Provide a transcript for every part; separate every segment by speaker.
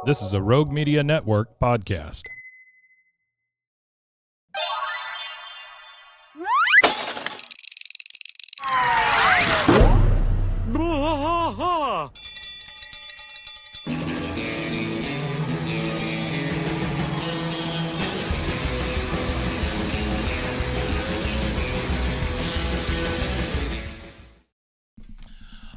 Speaker 1: This is a Rogue Media Network podcast.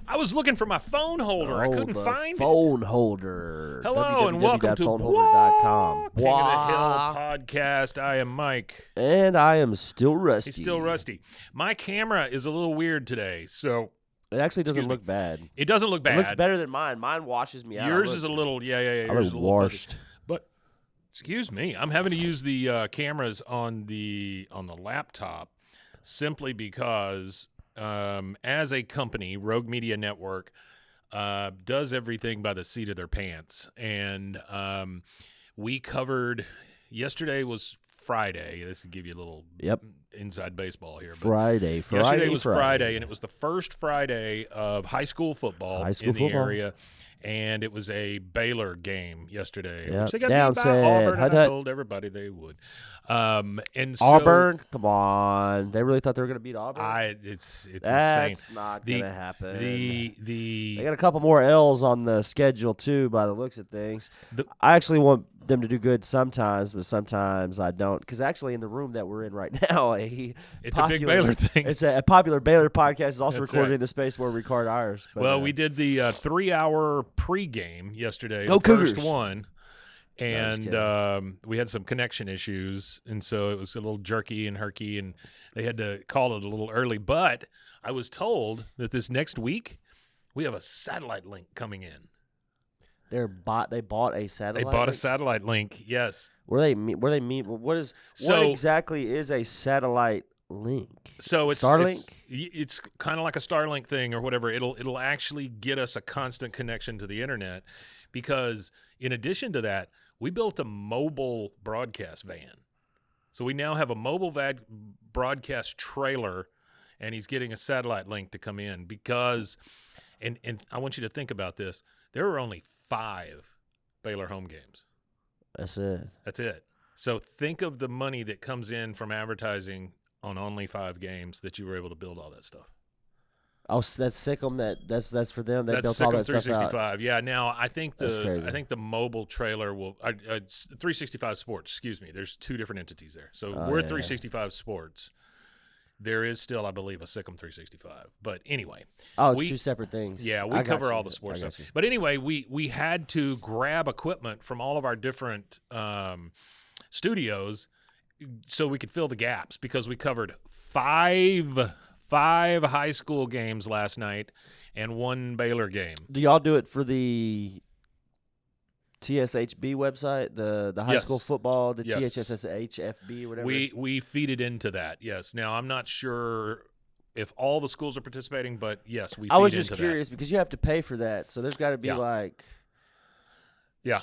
Speaker 1: I was looking for my phone holder. I couldn't find
Speaker 2: phone holder.
Speaker 1: Hello and welcome to
Speaker 2: www.phoneholder.com.
Speaker 1: King of the Hill podcast. I am Mike.
Speaker 2: And I am still rusty.
Speaker 1: He's still rusty. My camera is a little weird today, so
Speaker 2: It actually doesn't look bad.
Speaker 1: it doesn't look bad.
Speaker 2: It looks better than mine. Mine washes me out.
Speaker 1: Yours is a little, yeah.
Speaker 2: I
Speaker 1: Yours
Speaker 2: look
Speaker 1: is a little
Speaker 2: washed.
Speaker 1: fuzzy. But excuse me, I'm having to use the cameras on the laptop simply because as a company, Rogue Media Network does everything by the seat of their pants. And we covered, yesterday was Friday. This will give you a little inside baseball here.
Speaker 2: Friday.
Speaker 1: Yesterday was Friday, and it was the first Friday of high school football in the area. And it was a Baylor game yesterday, which they got beat by Auburn, and I told everybody they would. And so,
Speaker 2: Auburn? Come on. They really thought they were going to beat Auburn?
Speaker 1: It's insane.
Speaker 2: That's not going to happen.
Speaker 1: They
Speaker 2: got a couple more L's on the schedule, too, by the looks of things. I actually want them to do good sometimes, but sometimes I don't. Because actually in the room that we're in right now,
Speaker 1: it's a big Baylor thing.
Speaker 2: It's a popular Baylor podcast is also
Speaker 1: That's
Speaker 2: recorded
Speaker 1: right.
Speaker 2: in the space where we record ours. But,
Speaker 1: well, we did the 3-hour pregame yesterday,
Speaker 2: Go
Speaker 1: the
Speaker 2: Cougars.
Speaker 1: first one. And we had some connection issues, and so it was a little jerky and herky, and they had to call it a little early. But I was told that this next week we have a satellite link coming in.
Speaker 2: They bought a satellite.
Speaker 1: They bought a
Speaker 2: link?
Speaker 1: satellite link. Yes.
Speaker 2: What exactly is a satellite link?
Speaker 1: So it's
Speaker 2: Starlink.
Speaker 1: It's kind of like a Starlink thing or whatever. It'll actually get us a constant connection to the internet, because in addition to that, we built a mobile broadcast van. So we now have a mobile broadcast trailer, and he's getting a satellite link to come in because, and I want you to think about this. There were only 5 Baylor home games.
Speaker 2: That's it.
Speaker 1: So think of the money that comes in from advertising on only 5 games that you were able to build all that stuff.
Speaker 2: Oh, that's Sick'em. That's for them. They
Speaker 1: That's
Speaker 2: built all that
Speaker 1: Sick'em
Speaker 2: stuff out.
Speaker 1: 365. Yeah. Now I think
Speaker 2: That's crazy.
Speaker 1: the mobile trailer will. It's 365 Sports. Excuse me. There's 2 different entities there. So
Speaker 2: Oh,
Speaker 1: we're
Speaker 2: yeah.
Speaker 1: 365 Sports. There is still, I believe, a Sick'em 365. But anyway.
Speaker 2: Oh, it's 2 separate things.
Speaker 1: Yeah, we
Speaker 2: I got
Speaker 1: cover
Speaker 2: you.
Speaker 1: all the sports
Speaker 2: I got
Speaker 1: stuff.
Speaker 2: you.
Speaker 1: But anyway, we had to grab equipment from all of our different studios so we could fill the gaps, because we covered 5 high school games last night and 1 Baylor game.
Speaker 2: Do y'all do it for the TSHB website, the high
Speaker 1: Yes.
Speaker 2: school football, the
Speaker 1: Yes.
Speaker 2: THSHFB, whatever?
Speaker 1: We feed it into that. Yes. Now I'm not sure if all the schools are participating, but yes, we.
Speaker 2: I was
Speaker 1: feed
Speaker 2: just
Speaker 1: into
Speaker 2: curious because you have to pay for that, so there's got to be
Speaker 1: Yeah. Yeah.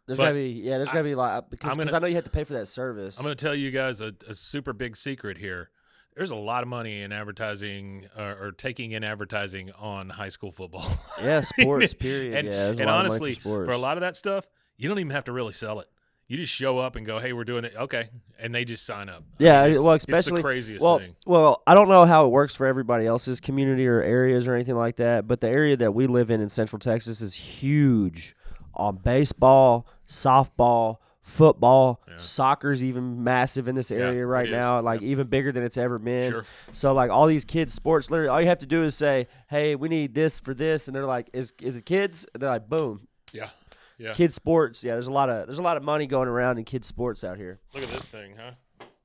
Speaker 2: there's
Speaker 1: But
Speaker 2: got to be there's got to be because
Speaker 1: I'm gonna-
Speaker 2: I know you have to pay for that service.
Speaker 1: I'm going to tell you guys a super big secret here. There's a lot of money in advertising or taking in advertising on high school football.
Speaker 2: Yeah, sports, period.
Speaker 1: And,
Speaker 2: there's a
Speaker 1: and
Speaker 2: lot of money
Speaker 1: honestly,
Speaker 2: sports.
Speaker 1: for a lot of that stuff, you don't even have to really sell it. You just show up and go, "Hey, we're doing it." Okay, and they just sign up.
Speaker 2: Yeah,
Speaker 1: I mean,
Speaker 2: well,
Speaker 1: it's
Speaker 2: especially
Speaker 1: the craziest thing.
Speaker 2: Well, I don't know how it works for everybody else's community or areas or anything like that, but the area that we live in Central Texas is huge on baseball, softball, football.
Speaker 1: Yeah.
Speaker 2: Soccer's even massive in this area right
Speaker 1: it is.
Speaker 2: now, like
Speaker 1: Yep.
Speaker 2: even bigger than it's ever been.
Speaker 1: Sure.
Speaker 2: So like all these kids sports, literally all you have to do is say, "Hey, we need this for this," and they're like, "Is it kids?" And they're like, "Boom."
Speaker 1: Yeah. Yeah.
Speaker 2: Kids sports. Yeah, there's a lot of money going around in kids sports out here.
Speaker 1: Look at this thing, huh?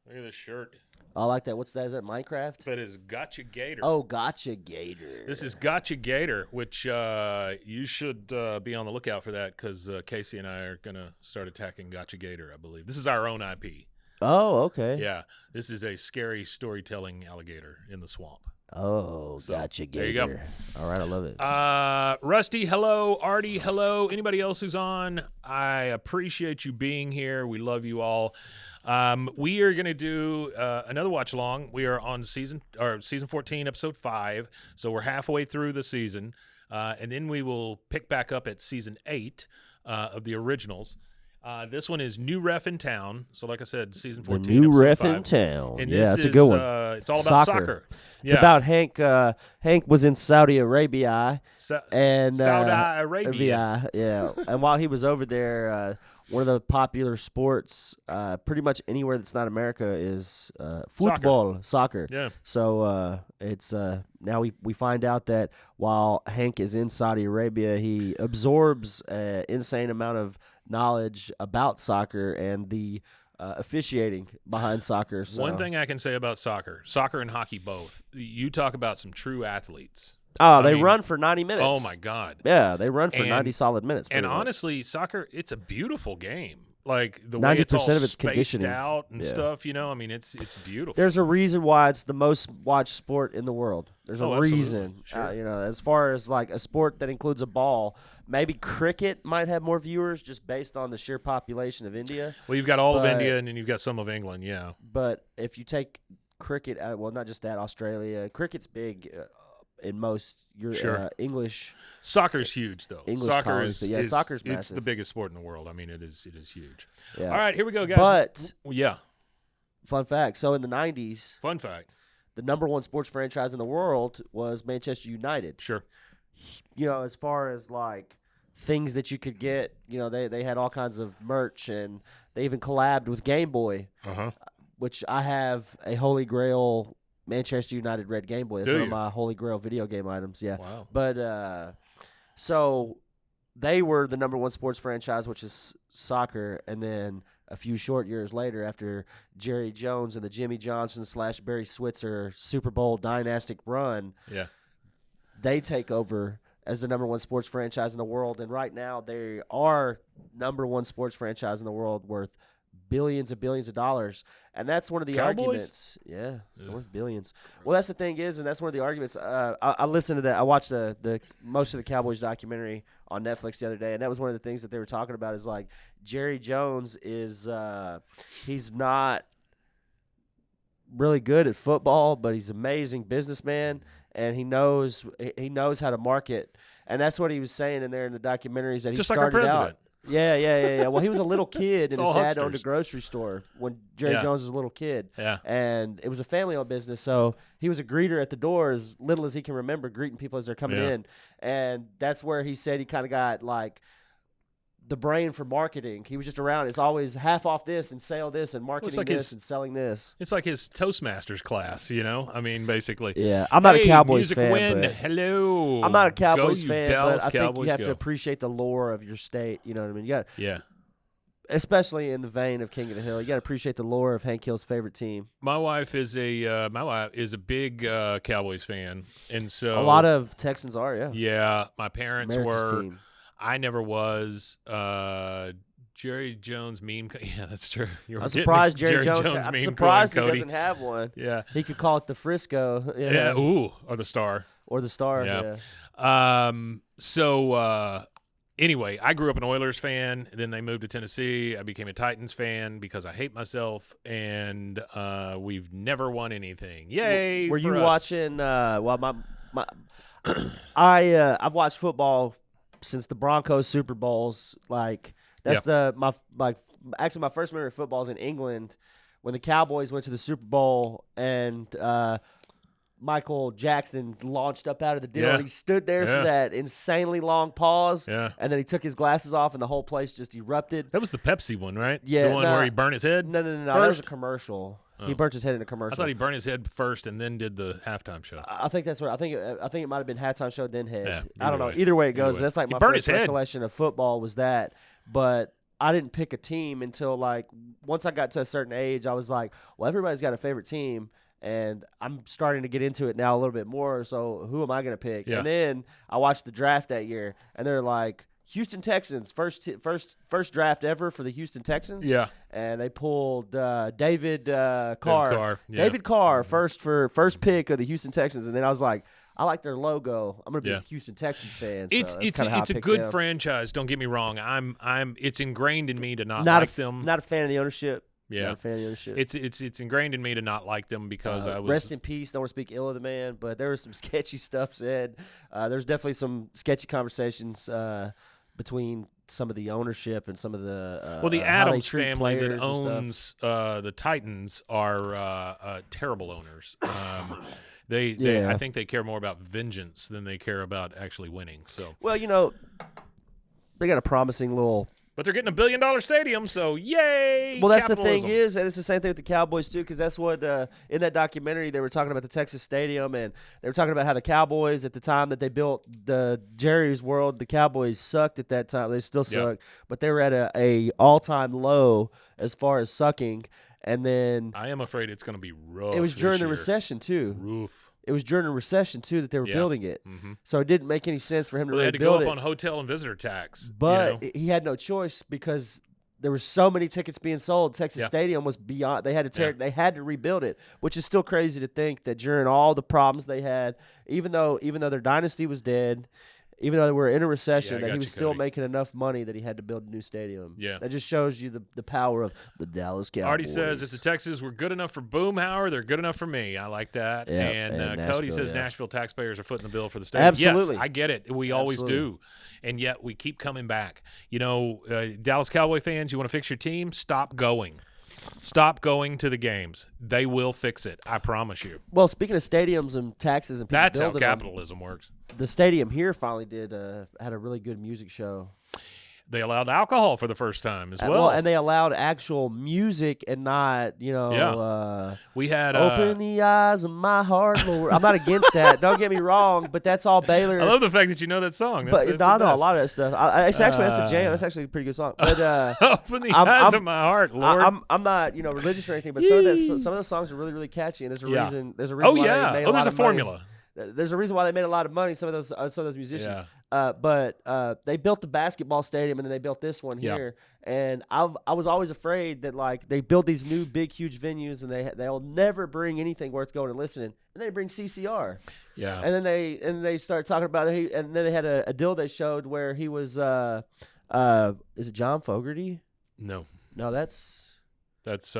Speaker 1: Look at this shirt.
Speaker 2: I like that. What's that? Is that Minecraft?
Speaker 1: That is Gotcha Gator.
Speaker 2: Oh, gotcha, Gator.
Speaker 1: This is Gotcha Gator, which you should be on the lookout for that, because Casey and I are going to start attacking Gotcha Gator, I believe. This is our own IP.
Speaker 2: Oh, okay.
Speaker 1: Yeah, this is a scary storytelling alligator in the swamp.
Speaker 2: Oh,
Speaker 1: So,
Speaker 2: gotcha, Gator.
Speaker 1: there you go.
Speaker 2: All right, I love it.
Speaker 1: Rusty, hello. Artie, hello. Anybody else who's on, I appreciate you being here. We love you all. We are going to do another watch along. We are on season 14, episode 5. So we're halfway through the season. and then we will pick back up at season 8 of the originals. This one is New Ref in Town. So, like I said, season 14.
Speaker 2: The New Ref
Speaker 1: 5.
Speaker 2: in Town.
Speaker 1: And
Speaker 2: Yeah,
Speaker 1: this
Speaker 2: that's
Speaker 1: is,
Speaker 2: a good one.
Speaker 1: It's all about soccer.
Speaker 2: It's about Hank. Hank was in Saudi Arabia. And
Speaker 1: Saudi Arabia.
Speaker 2: Yeah. And while he was over there, one of the popular sports, pretty much anywhere that's not America, is football, soccer.
Speaker 1: Yeah.
Speaker 2: So it's now we find out that while Hank is in Saudi Arabia, he absorbs an insane amount of knowledge about soccer and the officiating behind soccer. So.
Speaker 1: One thing I can say about soccer and hockey both, you talk about some true athletes.
Speaker 2: Oh, they run for 90 minutes.
Speaker 1: Oh, my God.
Speaker 2: Yeah, they run for 90 solid minutes.
Speaker 1: And
Speaker 2: much.
Speaker 1: honestly, soccer, it's a beautiful game. Like the way it's all
Speaker 2: of it's
Speaker 1: spaced
Speaker 2: conditioning
Speaker 1: out and stuff, I mean, it's beautiful.
Speaker 2: There's a reason why it's the most watched sport in the world. There's a reason.
Speaker 1: Sure.
Speaker 2: As far as like a sport that includes a ball, maybe cricket might have more viewers just based on the sheer population of India.
Speaker 1: Well, you've got all of India and then you've got some of England, yeah.
Speaker 2: But if you take cricket, well, not just that, Australia, cricket's big in most English.
Speaker 1: Soccer's huge, though.
Speaker 2: English
Speaker 1: soccer's
Speaker 2: massive.
Speaker 1: It's the biggest sport in the world. I mean, it is huge.
Speaker 2: Yeah.
Speaker 1: All right, here we go, guys.
Speaker 2: But
Speaker 1: yeah,
Speaker 2: fun fact. So in the 90s,
Speaker 1: fun fact,
Speaker 2: the number one sports franchise in the world was Manchester United.
Speaker 1: Sure.
Speaker 2: As far as like things that you could get, they had all kinds of merch, and they even collabed with Game Boy, which I have a Holy Grail Manchester United red Game Boy. That's one of my Holy Grail video game items. Yeah.
Speaker 1: Wow.
Speaker 2: But so they were the number one sports franchise, which is soccer, and then a few short years later, after Jerry Jones and the Jimmy Johnson / Barry Switzer Super Bowl dynastic run, they take over as the number one sports franchise in the world. And right now, they are number one sports franchise in the world, worth billions and billions of dollars. And that's one of the arguments. Yeah, worth billions. Well, that's the thing is, and that's one of the arguments. I listened to that. I watched the most of the Cowboys documentary on Netflix the other day, and that was one of the things that they were talking about is like Jerry Jones is he's not really good at football, but he's an amazing businessman, and he knows how to market. And that's what he was saying in there in the documentary is that
Speaker 1: just
Speaker 2: he
Speaker 1: like our
Speaker 2: started
Speaker 1: president.
Speaker 2: out. Yeah. Well, he was a little kid, and his dad owned a
Speaker 1: hucksters.
Speaker 2: grocery store when Jerry Jones was a little kid.
Speaker 1: Yeah.
Speaker 2: And it was a family-owned business, so he was a greeter at the door as little as he can remember, greeting people as they're coming in. And that's where he said he kind of got, like, the brain for marketing. He was just around. It's always half off this and sale this and marketing and selling this.
Speaker 1: It's like his Toastmasters class, I mean, basically.
Speaker 2: Yeah, I'm not a Cowboys
Speaker 1: music
Speaker 2: fan.
Speaker 1: Win.
Speaker 2: But
Speaker 1: Hello.
Speaker 2: I'm not a Cowboys
Speaker 1: go,
Speaker 2: fan,
Speaker 1: Dallas
Speaker 2: but I think
Speaker 1: Cowboys,
Speaker 2: you have
Speaker 1: go.
Speaker 2: to appreciate the lore of your state. You know what I mean? You got, especially in the vein of King of the Hill, you got to appreciate the lore of Hank Hill's favorite team.
Speaker 1: My wife is a big Cowboys fan, and so
Speaker 2: a lot of Texans are.
Speaker 1: Yeah, my parents
Speaker 2: America's
Speaker 1: were.
Speaker 2: team.
Speaker 1: I never was. Jerry Jones meme. Yeah, that's true.
Speaker 2: I'm surprised Jerry Jones. I'm
Speaker 1: meme
Speaker 2: surprised he
Speaker 1: Cody.
Speaker 2: doesn't have one.
Speaker 1: Yeah,
Speaker 2: he could call it the Frisco.
Speaker 1: Yeah. Ooh, or the Star.
Speaker 2: Or the Star.
Speaker 1: Yeah. So anyway, I grew up an Oilers fan. And then they moved to Tennessee. I became a Titans fan because I hate myself, and we've never won anything. Yay!
Speaker 2: Were you
Speaker 1: us.
Speaker 2: watching? I've watched football since the Broncos Super Bowls. Like that's actually my first memory of football is in England when the Cowboys went to the Super Bowl and Michael Jackson launched up out of the deal.
Speaker 1: Yeah.
Speaker 2: And he stood there for that insanely long pause.
Speaker 1: Yeah.
Speaker 2: And then he took his glasses off and the whole place just erupted.
Speaker 1: That was the Pepsi one, right?
Speaker 2: Yeah.
Speaker 1: The one where he burned his head?
Speaker 2: No. That was a commercial.
Speaker 1: Oh.
Speaker 2: He burnt his head in a commercial.
Speaker 1: I thought he burned his head first and then did the halftime show.
Speaker 2: I think that's what I think it might have been halftime show then head.
Speaker 1: Yeah,
Speaker 2: I don't know.
Speaker 1: way.
Speaker 2: Either way it goes,
Speaker 1: Either
Speaker 2: but that's like
Speaker 1: He
Speaker 2: my
Speaker 1: burned
Speaker 2: first
Speaker 1: his head.
Speaker 2: recollection of football was that. But I didn't pick a team until like once I got to a certain age, I was like, well, everybody's got a favorite team. And I'm starting to get into it now a little bit more. So who am I going to pick?
Speaker 1: Yeah.
Speaker 2: And then I watched the draft that year, and they're like, Houston Texans, first draft ever for the Houston Texans.
Speaker 1: Yeah.
Speaker 2: And they pulled David Carr.
Speaker 1: Yeah.
Speaker 2: David Carr, first pick of the Houston Texans. And then I was like, I like their logo. I'm going to be a Houston Texans fan. So
Speaker 1: It's a good franchise. Don't get me wrong. It's ingrained in me to not like them.
Speaker 2: Not a fan of the ownership.
Speaker 1: Yeah.
Speaker 2: Not a fan of the ownership.
Speaker 1: It's ingrained in me to not like them because I was.
Speaker 2: Rest in peace. Don't want to speak ill of the man, but there was some sketchy stuff said. There's definitely some sketchy conversations between some of the ownership and some of the
Speaker 1: the
Speaker 2: how they
Speaker 1: Adams
Speaker 2: treat
Speaker 1: family that
Speaker 2: players and
Speaker 1: owns the Titans are terrible owners. They I think they care more about vengeance than they care about actually winning. So
Speaker 2: Well, they got a promising little.
Speaker 1: but they're getting $1 billion stadium, so yay!
Speaker 2: Well, that's the
Speaker 1: capitalism.
Speaker 2: thing is, and it's the same thing with the Cowboys too, because that's what in that documentary they were talking about the Texas Stadium, and they were talking about how the Cowboys at the time that they built the Jerry's World, the Cowboys sucked at that time. They still suck, but they were at a all-time low as far as sucking. And then
Speaker 1: I am afraid it's going to be rough.
Speaker 2: it was during the
Speaker 1: year.
Speaker 2: recession too.
Speaker 1: Roof.
Speaker 2: It was during the recession too that they were building it, so it didn't make any sense for him to
Speaker 1: Well, they
Speaker 2: really
Speaker 1: had to
Speaker 2: build
Speaker 1: go up
Speaker 2: it.
Speaker 1: on hotel and visitor tax.
Speaker 2: But he had no choice because there were so many tickets being sold. Texas Stadium was beyond. They had to tear. They had to rebuild it, which is still crazy to think that during all the problems they had, even though their dynasty was dead, even though they were in a recession, that he was still making enough money that he had to build a new stadium.
Speaker 1: Yeah.
Speaker 2: That just shows you the power of the Dallas Cowboys.
Speaker 1: Artie says if the Texans were good enough for Boomhauer, they're good enough for me. I like that.
Speaker 2: Yeah,
Speaker 1: and Cody
Speaker 2: Nashville,
Speaker 1: says Nashville taxpayers are footing the bill for the stadium.
Speaker 2: Absolutely.
Speaker 1: Yes, I get it. We always do. And yet we keep coming back. Dallas Cowboy fans, you want to fix your team? Stop going. Stop going to the games. They will fix it. I promise you.
Speaker 2: Well, speaking of stadiums and taxes and people
Speaker 1: That's how
Speaker 2: building them,
Speaker 1: capitalism works.
Speaker 2: the stadium here finally had a really good music show.
Speaker 1: They allowed alcohol for the first time as well.
Speaker 2: And they allowed actual music and not,
Speaker 1: we had
Speaker 2: open the eyes of my heart, Lord. I'm not against that. Don't get me wrong, but that's all Baylor.
Speaker 1: I love the fact that you know that song.
Speaker 2: But I know a lot of that stuff. That's a jam. That's actually a pretty good song. But
Speaker 1: open the eyes of my heart, Lord.
Speaker 2: I'm not religious or anything, but some of those songs are really really catchy, and there's a reason. There's a reason. Why they made
Speaker 1: there's a formula.
Speaker 2: There's a reason why they made a lot of money. Some of those musicians. But they built the basketball stadium, and then they built this one here. And I was always afraid that they build these new big huge venues, and they'll never bring anything worth going and listening. And they bring CCR.
Speaker 1: Yeah.
Speaker 2: And then they start talking about it, and then they had a deal they showed where he was is it John Fogerty?
Speaker 1: No,
Speaker 2: that's
Speaker 1: it's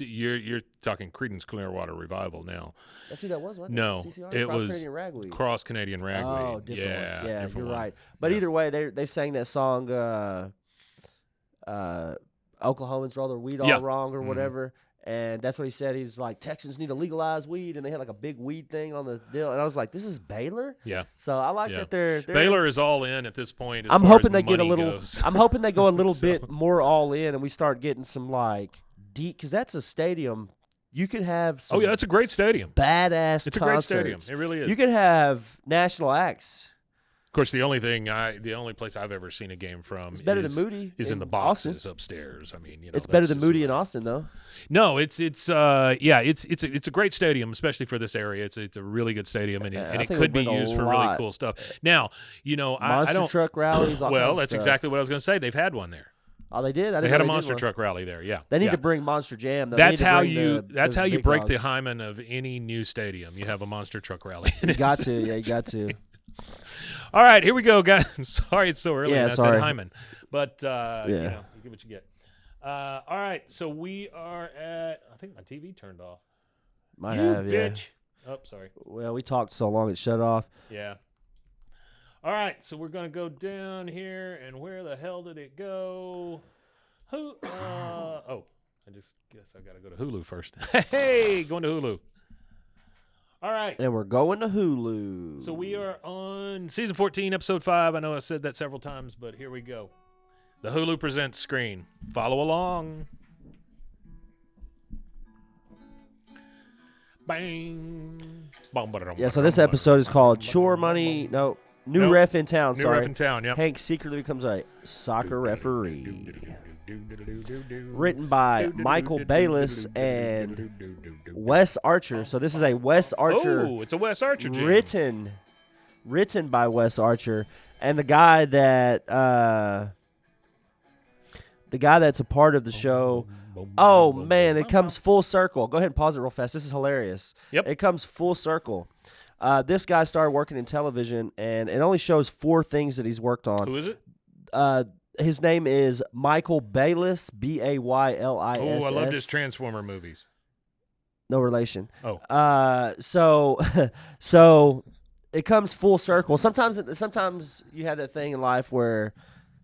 Speaker 1: you're talking Creedence Clearwater Revival now.
Speaker 2: That's who that was, wasn't
Speaker 1: No,
Speaker 2: CCR?
Speaker 1: it
Speaker 2: Cross
Speaker 1: was
Speaker 2: Canadian Ragweed.
Speaker 1: Cross Canadian Ragweed.
Speaker 2: Oh, different one. Yeah,
Speaker 1: different
Speaker 2: you're
Speaker 1: one.
Speaker 2: right. But either way, they sang that song Oklahomans roll their weed all wrong or whatever. And that's what he said. He's like, Texans need to legalize weed, and they had like a big weed thing on the deal. And I was like, this is Baylor.
Speaker 1: Yeah.
Speaker 2: So I like that they're
Speaker 1: Baylor is all in at this point.
Speaker 2: I'm hoping they get a little.
Speaker 1: Goes.
Speaker 2: I'm hoping they go a little bit more all in, and we start getting some deep, because that's a stadium. You could have some.
Speaker 1: Oh yeah, it's a great stadium.
Speaker 2: Badass.
Speaker 1: It's
Speaker 2: concerts.
Speaker 1: a great stadium. It really is.
Speaker 2: You could have national acts.
Speaker 1: Of course, the only place I've ever seen a game from
Speaker 2: is better than Moody
Speaker 1: is in the boxes upstairs. I mean,
Speaker 2: it's better than Moody in Austin, though.
Speaker 1: No, it's a great stadium, especially for this area. It's a really good stadium, and it could be used for really cool stuff. Now, I don't
Speaker 2: truck rallies.
Speaker 1: Well, that's exactly what I was going to say. They've had one there.
Speaker 2: Oh, they did.
Speaker 1: They had a monster truck rally there. Yeah,
Speaker 2: they need to bring Monster Jam. Though.
Speaker 1: That's how you break the hymen of any new stadium. You have a monster truck rally.
Speaker 2: You got to. Yeah, you got to.
Speaker 1: All right, here we go, guys. I'm sorry it's so early.
Speaker 2: Yeah,
Speaker 1: I
Speaker 2: sorry.
Speaker 1: said hymen, but you get what you get. All right, so we are at. I think my TV turned off.
Speaker 2: Might have,
Speaker 1: bitch. Oh, sorry.
Speaker 2: Well, we talked so long it shut off.
Speaker 1: Yeah. All right, so we're gonna go down here, and where the hell did it go? I just guess I gotta go to Hulu first. Hey, going to Hulu. All right.
Speaker 2: And we're going to Hulu.
Speaker 1: So we are on season 14, episode 5. I know I said that several times, but here we go. The Hulu Presents screen. Follow along. Bang.
Speaker 2: Yeah, so this episode is called Chore Money. No, New Ref in Town.
Speaker 1: New
Speaker 2: Sorry.
Speaker 1: Ref in Town, yep.
Speaker 2: Hank secretly becomes a soccer referee. Written by Michael Bayless and Wes Archer. So this is a Wes Archer.
Speaker 1: Oh, it's a Wes Archer jam.
Speaker 2: Written by Wes Archer, and the guy that's a part of the show. Oh man, it comes full circle. Go ahead and pause it real fast. This is hilarious.
Speaker 1: Yep.
Speaker 2: It comes full circle. This guy started working in television, and it only shows 4 things that he's worked on.
Speaker 1: Who is it?
Speaker 2: His name is Michael Bayliss, Bayliss.
Speaker 1: Oh, I loved his Transformer movies.
Speaker 2: No relation.
Speaker 1: Oh.
Speaker 2: So it comes full circle. Sometimes you have that thing in life where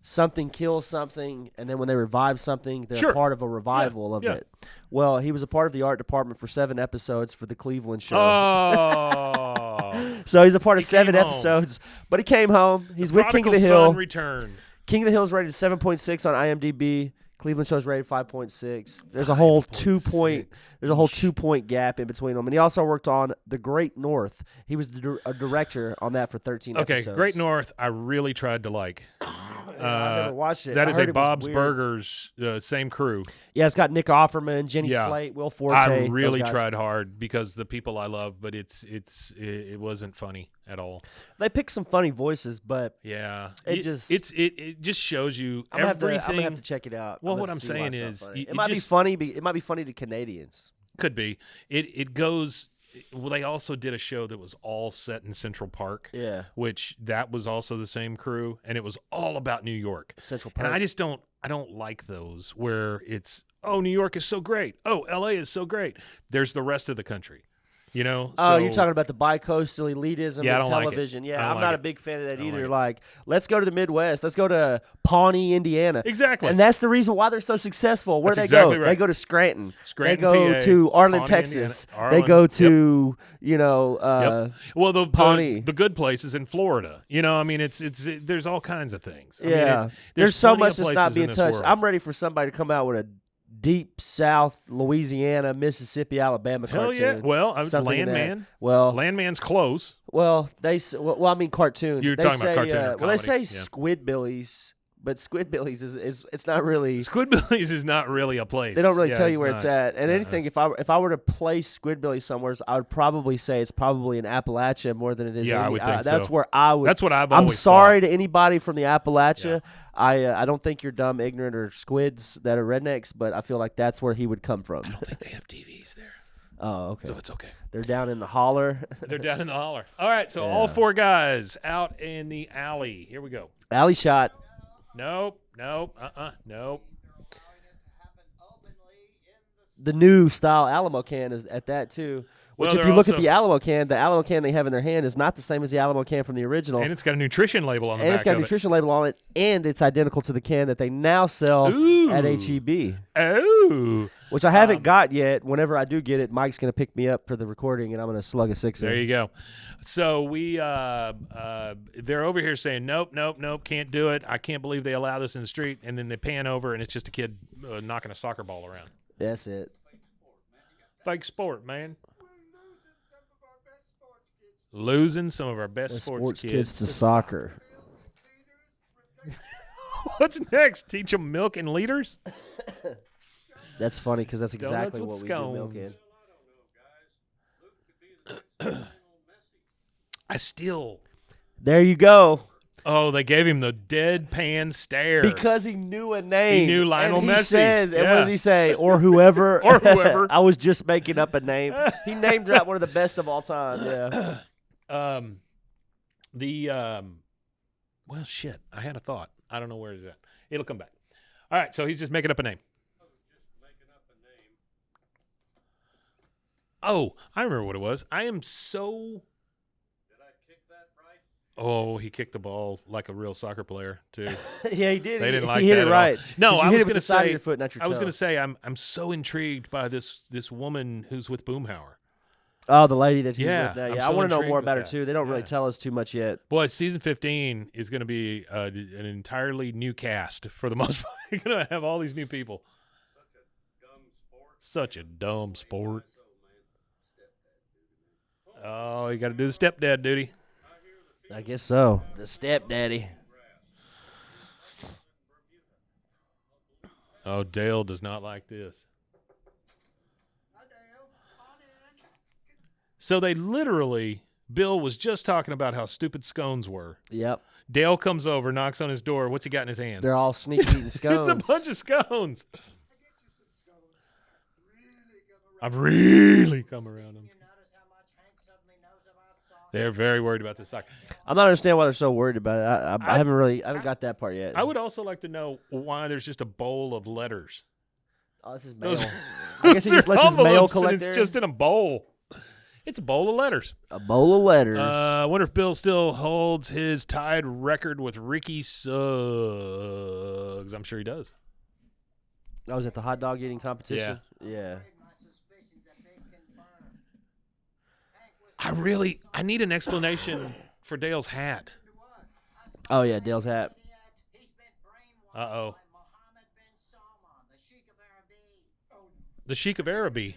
Speaker 2: something kills something, and then when they revive something, they're
Speaker 1: Sure.
Speaker 2: part of a revival of
Speaker 1: yeah.
Speaker 2: it. Well, he was a part of the art department for 7 episodes for the Cleveland show.
Speaker 1: Oh.
Speaker 2: So he's a part of
Speaker 1: He
Speaker 2: 7
Speaker 1: came home.
Speaker 2: episodes, but he came home. He's with King of the
Speaker 1: Prodigal
Speaker 2: Hill.
Speaker 1: Son returned.
Speaker 2: King of the Hill is rated 7.6 on IMDb. Cleveland show's rated 5.6. There's a whole
Speaker 1: 5.6.
Speaker 2: There's a whole 2-point gap in between them, and he also worked on The Great North. He was a director on that for 13
Speaker 1: Okay,
Speaker 2: episodes.
Speaker 1: Great North, I really tried to like.
Speaker 2: I never watched it.
Speaker 1: That
Speaker 2: I
Speaker 1: is
Speaker 2: heard
Speaker 1: a
Speaker 2: it was
Speaker 1: Bob's
Speaker 2: weird.
Speaker 1: Burgers, same crew.
Speaker 2: Yeah, it's got Nick Offerman, Jenny
Speaker 1: Yeah.
Speaker 2: Slate, Will Forte.
Speaker 1: I
Speaker 2: those
Speaker 1: really
Speaker 2: guys.
Speaker 1: tried hard because the people I love, but it wasn't funny at all.
Speaker 2: They picked some funny voices, but
Speaker 1: Yeah,
Speaker 2: It
Speaker 1: just shows you
Speaker 2: I'm gonna
Speaker 1: everything.
Speaker 2: have to check it out.
Speaker 1: Well,
Speaker 2: I'm
Speaker 1: what
Speaker 2: gonna
Speaker 1: I'm
Speaker 2: see why
Speaker 1: saying
Speaker 2: it's not
Speaker 1: is
Speaker 2: funny.
Speaker 1: it
Speaker 2: it might be
Speaker 1: just-
Speaker 2: funny. It might be funny to Canadians.
Speaker 1: Could be. It goes. Well, they also did a show that was all set in Central Park.
Speaker 2: Yeah,
Speaker 1: Which that was also the same crew, and it was all about New York.
Speaker 2: Central
Speaker 1: And
Speaker 2: Park.
Speaker 1: I don't like those where it's, oh, New York is so great. Oh, LA is so great. There's the rest of the country, you know?
Speaker 2: Oh, you're
Speaker 1: So-
Speaker 2: talking about the bicoastal elitism
Speaker 1: Yeah, I
Speaker 2: in
Speaker 1: don't like it.
Speaker 2: television.
Speaker 1: I
Speaker 2: Yeah,
Speaker 1: don't
Speaker 2: I'm
Speaker 1: like
Speaker 2: not
Speaker 1: it.
Speaker 2: a big fan of that
Speaker 1: I don't
Speaker 2: either.
Speaker 1: like it.
Speaker 2: Let's go to the Midwest. Let's go to Pawnee, Indiana.
Speaker 1: Exactly.
Speaker 2: And that's the reason why they're so successful. Where do they
Speaker 1: That's exactly
Speaker 2: go?
Speaker 1: right.
Speaker 2: They go to Scranton.
Speaker 1: Scranton,
Speaker 2: they go
Speaker 1: PA,
Speaker 2: to Arlen,
Speaker 1: Pawnee,
Speaker 2: Texas.
Speaker 1: Indiana.
Speaker 2: They
Speaker 1: Arlen,
Speaker 2: go
Speaker 1: yep.
Speaker 2: to,
Speaker 1: Well,
Speaker 2: Pawnee.
Speaker 1: the good places in Florida. You know, I mean, it's there's all kinds of things. I mean,
Speaker 2: yeah. There's so
Speaker 1: plenty
Speaker 2: much
Speaker 1: of
Speaker 2: that's not
Speaker 1: places in
Speaker 2: being
Speaker 1: this
Speaker 2: touched.
Speaker 1: world.
Speaker 2: I'm ready for somebody to come out with a deep South, Louisiana, Mississippi, Alabama
Speaker 1: Hell
Speaker 2: cartoon.
Speaker 1: yeah. Well,
Speaker 2: Something in that.
Speaker 1: Landman.
Speaker 2: Well,
Speaker 1: Landman's close.
Speaker 2: I mean cartoon.
Speaker 1: You're
Speaker 2: They
Speaker 1: talking about
Speaker 2: say,
Speaker 1: cartoon or
Speaker 2: well, they say
Speaker 1: comedy, yeah.
Speaker 2: Squidbillies, but Squidbillies is it's not really.
Speaker 1: Squidbillies is not really a place.
Speaker 2: They don't really
Speaker 1: Yeah,
Speaker 2: tell you where it's
Speaker 1: not.
Speaker 2: at. And anything, if I were to place Squidbillies somewhere, I would probably say it's probably in Appalachia more than it is.
Speaker 1: Yeah, I would think
Speaker 2: that's
Speaker 1: so.
Speaker 2: where I would.
Speaker 1: That's what I've
Speaker 2: I'm
Speaker 1: always
Speaker 2: sorry
Speaker 1: thought.
Speaker 2: to anybody from the Appalachia. I don't think you're dumb, ignorant, or squids that are rednecks, but I feel like that's where he would come from.
Speaker 1: I don't think they have TVs there,
Speaker 2: Oh, okay.
Speaker 1: so it's okay.
Speaker 2: They're down in the holler.
Speaker 1: They're down in the holler. All right, so all 4 guys out in the alley. Here we go.
Speaker 2: Alley shot.
Speaker 1: Nope. Nope.
Speaker 2: The new style Alamo can is at that too. Which,
Speaker 1: Well,
Speaker 2: if
Speaker 1: they're
Speaker 2: you look at
Speaker 1: also-
Speaker 2: the Alamo can they have in their hand is not the same as the Alamo can from the original.
Speaker 1: And it's got a nutrition label on the
Speaker 2: And
Speaker 1: back
Speaker 2: it's got a
Speaker 1: of
Speaker 2: nutrition label on it, and it's identical to the can that they now sell
Speaker 1: Ooh.
Speaker 2: at HEB,
Speaker 1: it. Oh,
Speaker 2: which I haven't got yet. Whenever I do get it, Mike's going to pick me up for the recording, and I'm going to slug a sixer.
Speaker 1: there you go. So we, they're over here saying, nope, can't do it. I can't believe they allow this in the street. And then they pan over, and it's just a kid knocking a soccer ball around.
Speaker 2: That's it.
Speaker 1: Fake sport, man. Losing some of our best
Speaker 2: The
Speaker 1: sports
Speaker 2: kids to soccer.
Speaker 1: What's next? Teach them milk and liters?
Speaker 2: That's funny because that's exactly
Speaker 1: Donuts
Speaker 2: what
Speaker 1: with
Speaker 2: we do milk in.
Speaker 1: I still.
Speaker 2: There you go.
Speaker 1: Oh, they gave him the deadpan stare.
Speaker 2: Because he knew a name.
Speaker 1: He knew Lionel
Speaker 2: and he
Speaker 1: Messi.
Speaker 2: Says, and what
Speaker 1: Yeah.
Speaker 2: does he say? Or whoever.
Speaker 1: Or whoever.
Speaker 2: I was just making up a name. He named that one of the best of all time. Yeah.
Speaker 1: Well, shit. I had a thought. I don't know where it's at. It'll come back. All right, so he's just making up a name. Oh, I remember what it was. I am so. Did I kick that right? Oh, he kicked the ball like a real soccer player too.
Speaker 2: Yeah, he did.
Speaker 1: They didn't
Speaker 2: he
Speaker 1: like
Speaker 2: hit
Speaker 1: that
Speaker 2: it
Speaker 1: at
Speaker 2: right.
Speaker 1: all. No,
Speaker 2: 'Cause you
Speaker 1: I
Speaker 2: hit
Speaker 1: was
Speaker 2: it with
Speaker 1: going
Speaker 2: the
Speaker 1: to
Speaker 2: side of
Speaker 1: say.
Speaker 2: your foot, not your
Speaker 1: I was
Speaker 2: toe.
Speaker 1: going to say I'm so intrigued by this woman who's with Boomhauer.
Speaker 2: Oh, the lady that she's
Speaker 1: Yeah,
Speaker 2: with now.
Speaker 1: I'm
Speaker 2: Yeah,
Speaker 1: so
Speaker 2: I want to know
Speaker 1: intrigued
Speaker 2: more
Speaker 1: with
Speaker 2: about her
Speaker 1: that.
Speaker 2: too. They don't really
Speaker 1: Yeah.
Speaker 2: tell us too much yet.
Speaker 1: Boy, season 15 is going to be an entirely new cast for the most part. You're going to have all these new people. Such a dumb sport. Oh, you got to do the stepdad duty.
Speaker 2: I guess so. The stepdaddy.
Speaker 1: Oh, Dale does not like this. So they literally, Bill was just talking about how stupid scones were.
Speaker 2: Yep.
Speaker 1: Dale comes over, knocks on his door. What's he got in his hand?
Speaker 2: They're all sneaky eating scones.
Speaker 1: It's a bunch of scones. I've really come around on. They're very worried about this soccer.
Speaker 2: I'm not understanding why they're so worried about it. I haven't got that part yet.
Speaker 1: I would also like to know why there's just a bowl of letters.
Speaker 2: Oh, this is mail.
Speaker 1: Those-
Speaker 2: I guess he just lets his mail
Speaker 1: envelopes,
Speaker 2: collect
Speaker 1: and
Speaker 2: there.
Speaker 1: it's just in a bowl. It's a bowl of letters.
Speaker 2: A bowl of letters.
Speaker 1: I wonder if Bill still holds his tied record with Ricky Suggs. I'm sure he does.
Speaker 2: I was at the hot dog eating competition. Yeah.
Speaker 1: I need an explanation for Dale's hat.
Speaker 2: Oh yeah, Dale's hat.
Speaker 1: Uh-oh. The Sheik of Araby.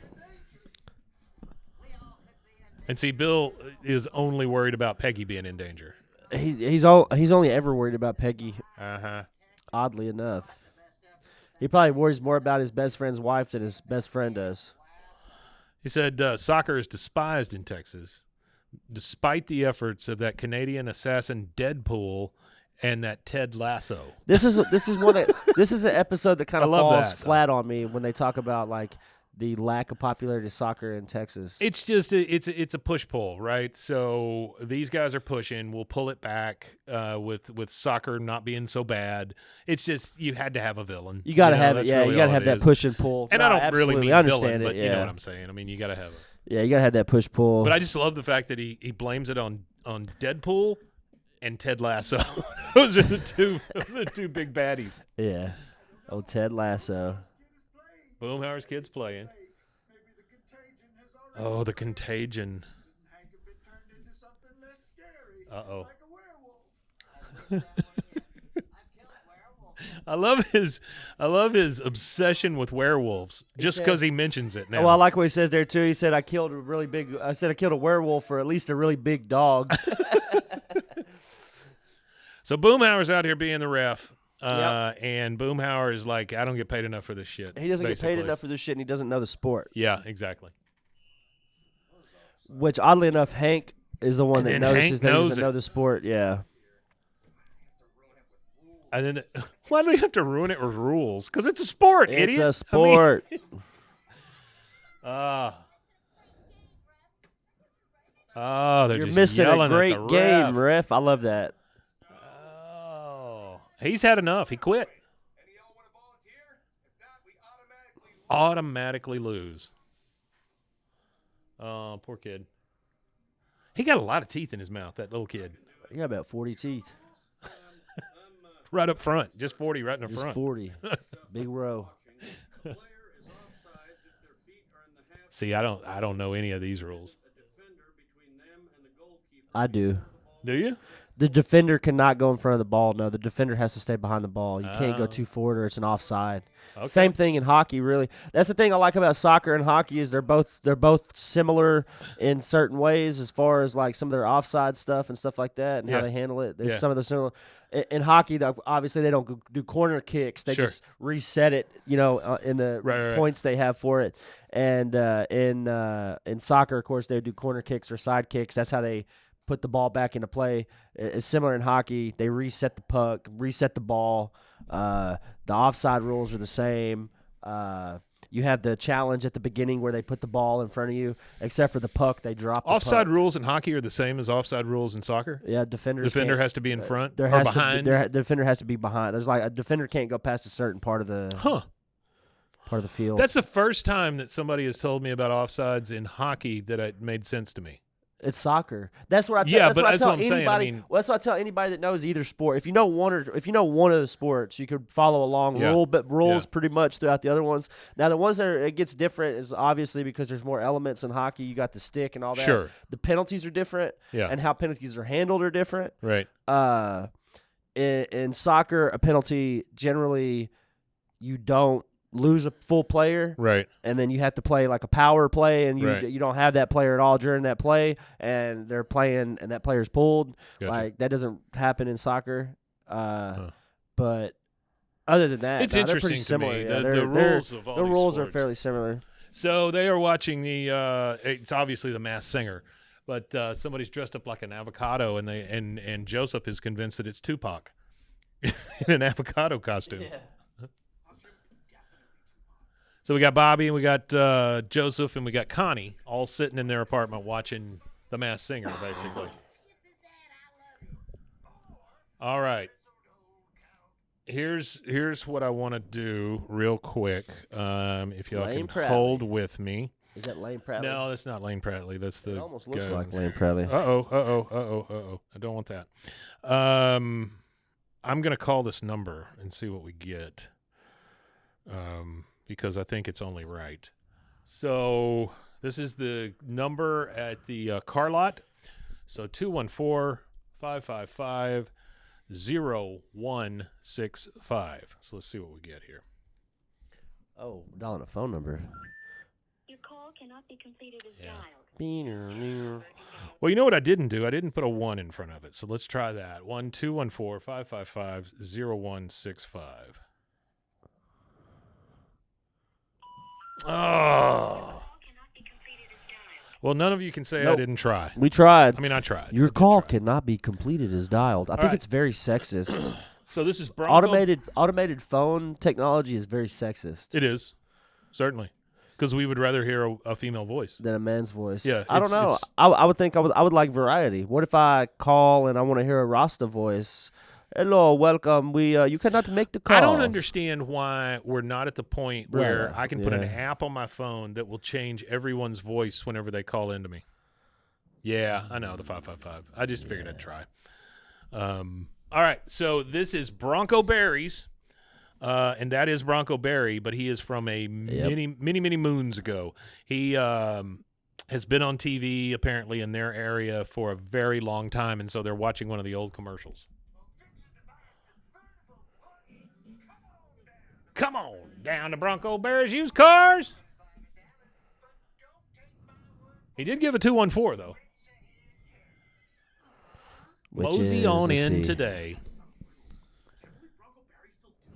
Speaker 1: And see, Bill is only worried about Peggy being in danger.
Speaker 2: He's only ever worried about Peggy.
Speaker 1: Uh-huh.
Speaker 2: Oddly enough, he probably worries more about his best friend's wife than his best friend does.
Speaker 1: He said soccer is despised in Texas, despite the efforts of that Canadian assassin Deadpool and that Ted Lasso.
Speaker 2: This is this is an episode that kind
Speaker 1: I
Speaker 2: of
Speaker 1: love
Speaker 2: falls
Speaker 1: that, though.
Speaker 2: flat on me when they talk about like the lack of popularity of soccer in Texas.
Speaker 1: It's just it's a push pull, right? So these guys are pushing. We'll pull it back with soccer not being so bad. It's just you had to have a villain.
Speaker 2: You got to have it.
Speaker 1: that's
Speaker 2: Yeah,
Speaker 1: really
Speaker 2: you got to
Speaker 1: all
Speaker 2: have
Speaker 1: it
Speaker 2: that
Speaker 1: is.
Speaker 2: push and pull.
Speaker 1: And
Speaker 2: No,
Speaker 1: I don't
Speaker 2: absolutely.
Speaker 1: really mean
Speaker 2: I understand
Speaker 1: villain,
Speaker 2: it.
Speaker 1: but
Speaker 2: Yeah.
Speaker 1: you know what I'm saying. I mean, you got to have it.
Speaker 2: Yeah, you got to have that push pull.
Speaker 1: But I just love the fact that he blames it on Deadpool and Ted Lasso. Those are the two big baddies.
Speaker 2: Yeah. Oh, Ted Lasso.
Speaker 1: Boomhauer's kids playing. Oh, the contagion. Uh-oh. I love his obsession with werewolves just because he mentions it now.
Speaker 2: Well, I like what he says there too. He said, I killed a werewolf for at least a really big dog.
Speaker 1: So Boomhauer's out here being the ref.
Speaker 2: Yep.
Speaker 1: And Boomhauer is like, I don't get paid enough for this shit.
Speaker 2: He doesn't get
Speaker 1: basically.
Speaker 2: paid enough for this shit, and he doesn't know the sport.
Speaker 1: Yeah, exactly.
Speaker 2: Which, oddly enough, Hank is the one
Speaker 1: And
Speaker 2: that
Speaker 1: then
Speaker 2: notices
Speaker 1: Hank
Speaker 2: that he
Speaker 1: knows
Speaker 2: doesn't
Speaker 1: it.
Speaker 2: know the sport. Yeah.
Speaker 1: And then, why do they have to ruin it with rules? Because it's a sport,
Speaker 2: It's
Speaker 1: idiot.
Speaker 2: a sport.
Speaker 1: They're
Speaker 2: You're
Speaker 1: just
Speaker 2: missing a
Speaker 1: yelling at
Speaker 2: great
Speaker 1: the
Speaker 2: game,
Speaker 1: ref.
Speaker 2: ref. I love that.
Speaker 1: Oh, he's had enough. He quit. Automatically lose. Oh, poor kid. He got a lot of teeth in his mouth, that little kid.
Speaker 2: He got about 40 teeth.
Speaker 1: Right up front. Just 40 right in the
Speaker 2: Just
Speaker 1: front.
Speaker 2: 40. Big row.
Speaker 1: See, I don't know any of these rules.
Speaker 2: I do.
Speaker 1: Do you?
Speaker 2: The defender cannot go in front of the ball. No, the defender has to stay behind the ball. You can't go
Speaker 1: Oh.
Speaker 2: too forward or it's an offside.
Speaker 1: Okay.
Speaker 2: Same thing in hockey, really. That's the thing I like about soccer and hockey is they're both similar in certain ways as far as like some of their offside stuff and stuff like that and
Speaker 1: Yeah.
Speaker 2: how they handle it. There's
Speaker 1: Yeah.
Speaker 2: some of the similar. In hockey, obviously they don't do corner kicks. They
Speaker 1: Sure.
Speaker 2: just reset it, in the
Speaker 1: Right.
Speaker 2: points they have for it. And in soccer, of course, they do corner kicks or side kicks. That's how they put the ball back into play. It's similar in hockey. They reset the puck, reset the ball. The offside rules are the same. You have the challenge at the beginning where they put the ball in front of you, except for the puck, they drop the
Speaker 1: Offside
Speaker 2: puck.
Speaker 1: rules in hockey are the same as offside rules in soccer?
Speaker 2: Yeah, defender
Speaker 1: Has to be in front
Speaker 2: there
Speaker 1: or
Speaker 2: has
Speaker 1: behind?
Speaker 2: the defender has to be behind. There's like a defender can't go past a certain part of the field.
Speaker 1: That's the first time that somebody has told me about offsides in hockey that it made sense to me.
Speaker 2: It's soccer. That's what I tell.
Speaker 1: Yeah,
Speaker 2: that's
Speaker 1: but
Speaker 2: what I
Speaker 1: that's
Speaker 2: tell
Speaker 1: what I'm saying. I
Speaker 2: anybody.
Speaker 1: mean-
Speaker 2: well, that's what I tell anybody that knows either sport. If you know one of the sports, you could follow along
Speaker 1: Yeah.
Speaker 2: rules
Speaker 1: Yeah.
Speaker 2: pretty much throughout the other ones. Now, the ones that it gets different is obviously because there's more elements in hockey. You got the stick and all that.
Speaker 1: Sure.
Speaker 2: The penalties are different.
Speaker 1: Yeah.
Speaker 2: And how penalties are handled are different.
Speaker 1: Right.
Speaker 2: In soccer, a penalty generally you don't lose a full player.
Speaker 1: Right.
Speaker 2: And then you have to play like a power play, and
Speaker 1: Right.
Speaker 2: you don't have that player at all during that play, and they're playing, and that player's pulled.
Speaker 1: Gotcha.
Speaker 2: Like that doesn't happen in soccer. But other than that,
Speaker 1: It's
Speaker 2: they're
Speaker 1: interesting
Speaker 2: pretty
Speaker 1: to
Speaker 2: similar.
Speaker 1: me.
Speaker 2: Yeah,
Speaker 1: The
Speaker 2: they're-
Speaker 1: rules of all
Speaker 2: the
Speaker 1: these
Speaker 2: rules are
Speaker 1: sports.
Speaker 2: fairly similar.
Speaker 1: So they are watching it's obviously the Masked Singer, but somebody's dressed up like an avocado, and and Joseph is convinced that it's Tupac in an avocado costume. So we got Bobby and we got Joseph and we got Connie all sitting in their apartment watching the Masked Singer, basically. All right. Here's what I want to do real quick. If y'all
Speaker 2: Lane
Speaker 1: can hold with me.
Speaker 2: Is that Lane Pratley?
Speaker 1: No, that's not Lane Pratley. That's the.
Speaker 2: It almost looks
Speaker 1: guy
Speaker 2: like
Speaker 1: that's-
Speaker 2: Lane Pratley.
Speaker 1: Uh-oh. I don't want that. I'm going to call this number and see what we get, because I think it's only right. So this is the number at the car lot. So 214-555-0165. So let's see what we get here.
Speaker 2: Oh, dialing a phone number.
Speaker 3: Your call cannot be completed as
Speaker 1: Yeah.
Speaker 3: dialed.
Speaker 1: Well, you know what I didn't do? I didn't put a 1 in front of it. So let's try that. 1-214-555-0165. Oh.
Speaker 3: Call cannot be completed as dialed.
Speaker 1: Well, none of you can say I
Speaker 2: Nope.
Speaker 1: didn't try.
Speaker 2: We tried.
Speaker 1: I mean, I tried. I
Speaker 2: Your
Speaker 1: did
Speaker 2: call
Speaker 1: try.
Speaker 2: cannot be completed as dialed. I think
Speaker 1: right.
Speaker 2: it's very sexist.
Speaker 1: So this is Bronco.
Speaker 2: Automated phone technology is very sexist
Speaker 1: It is, certainly, because we would rather hear a female voice.
Speaker 2: than a man's voice.
Speaker 1: Yeah,
Speaker 2: I don't
Speaker 1: it's-
Speaker 2: know.
Speaker 1: it's-
Speaker 2: I would think I would like variety. What if I call and I want to hear a Rasta voice? Hello, welcome. You cannot make the call.
Speaker 1: I don't understand why we're not at the point where
Speaker 2: Right.
Speaker 1: I can put an
Speaker 2: Yeah.
Speaker 1: app on my phone that will change everyone's voice whenever they call into me. Yeah, I know, the 555. I just figured I'd try. All right, so this is Bronco Berries, and that is Bronco Berry, but he is from a many moons ago. He has been on TV apparently in their area for a very long time, and so they're watching one of the old commercials. Come on down to Bronco Berry's used cars. He did give a 214 though.
Speaker 2: Which
Speaker 1: Mosey
Speaker 2: is,
Speaker 1: on
Speaker 2: let's
Speaker 1: in
Speaker 2: see.
Speaker 1: today.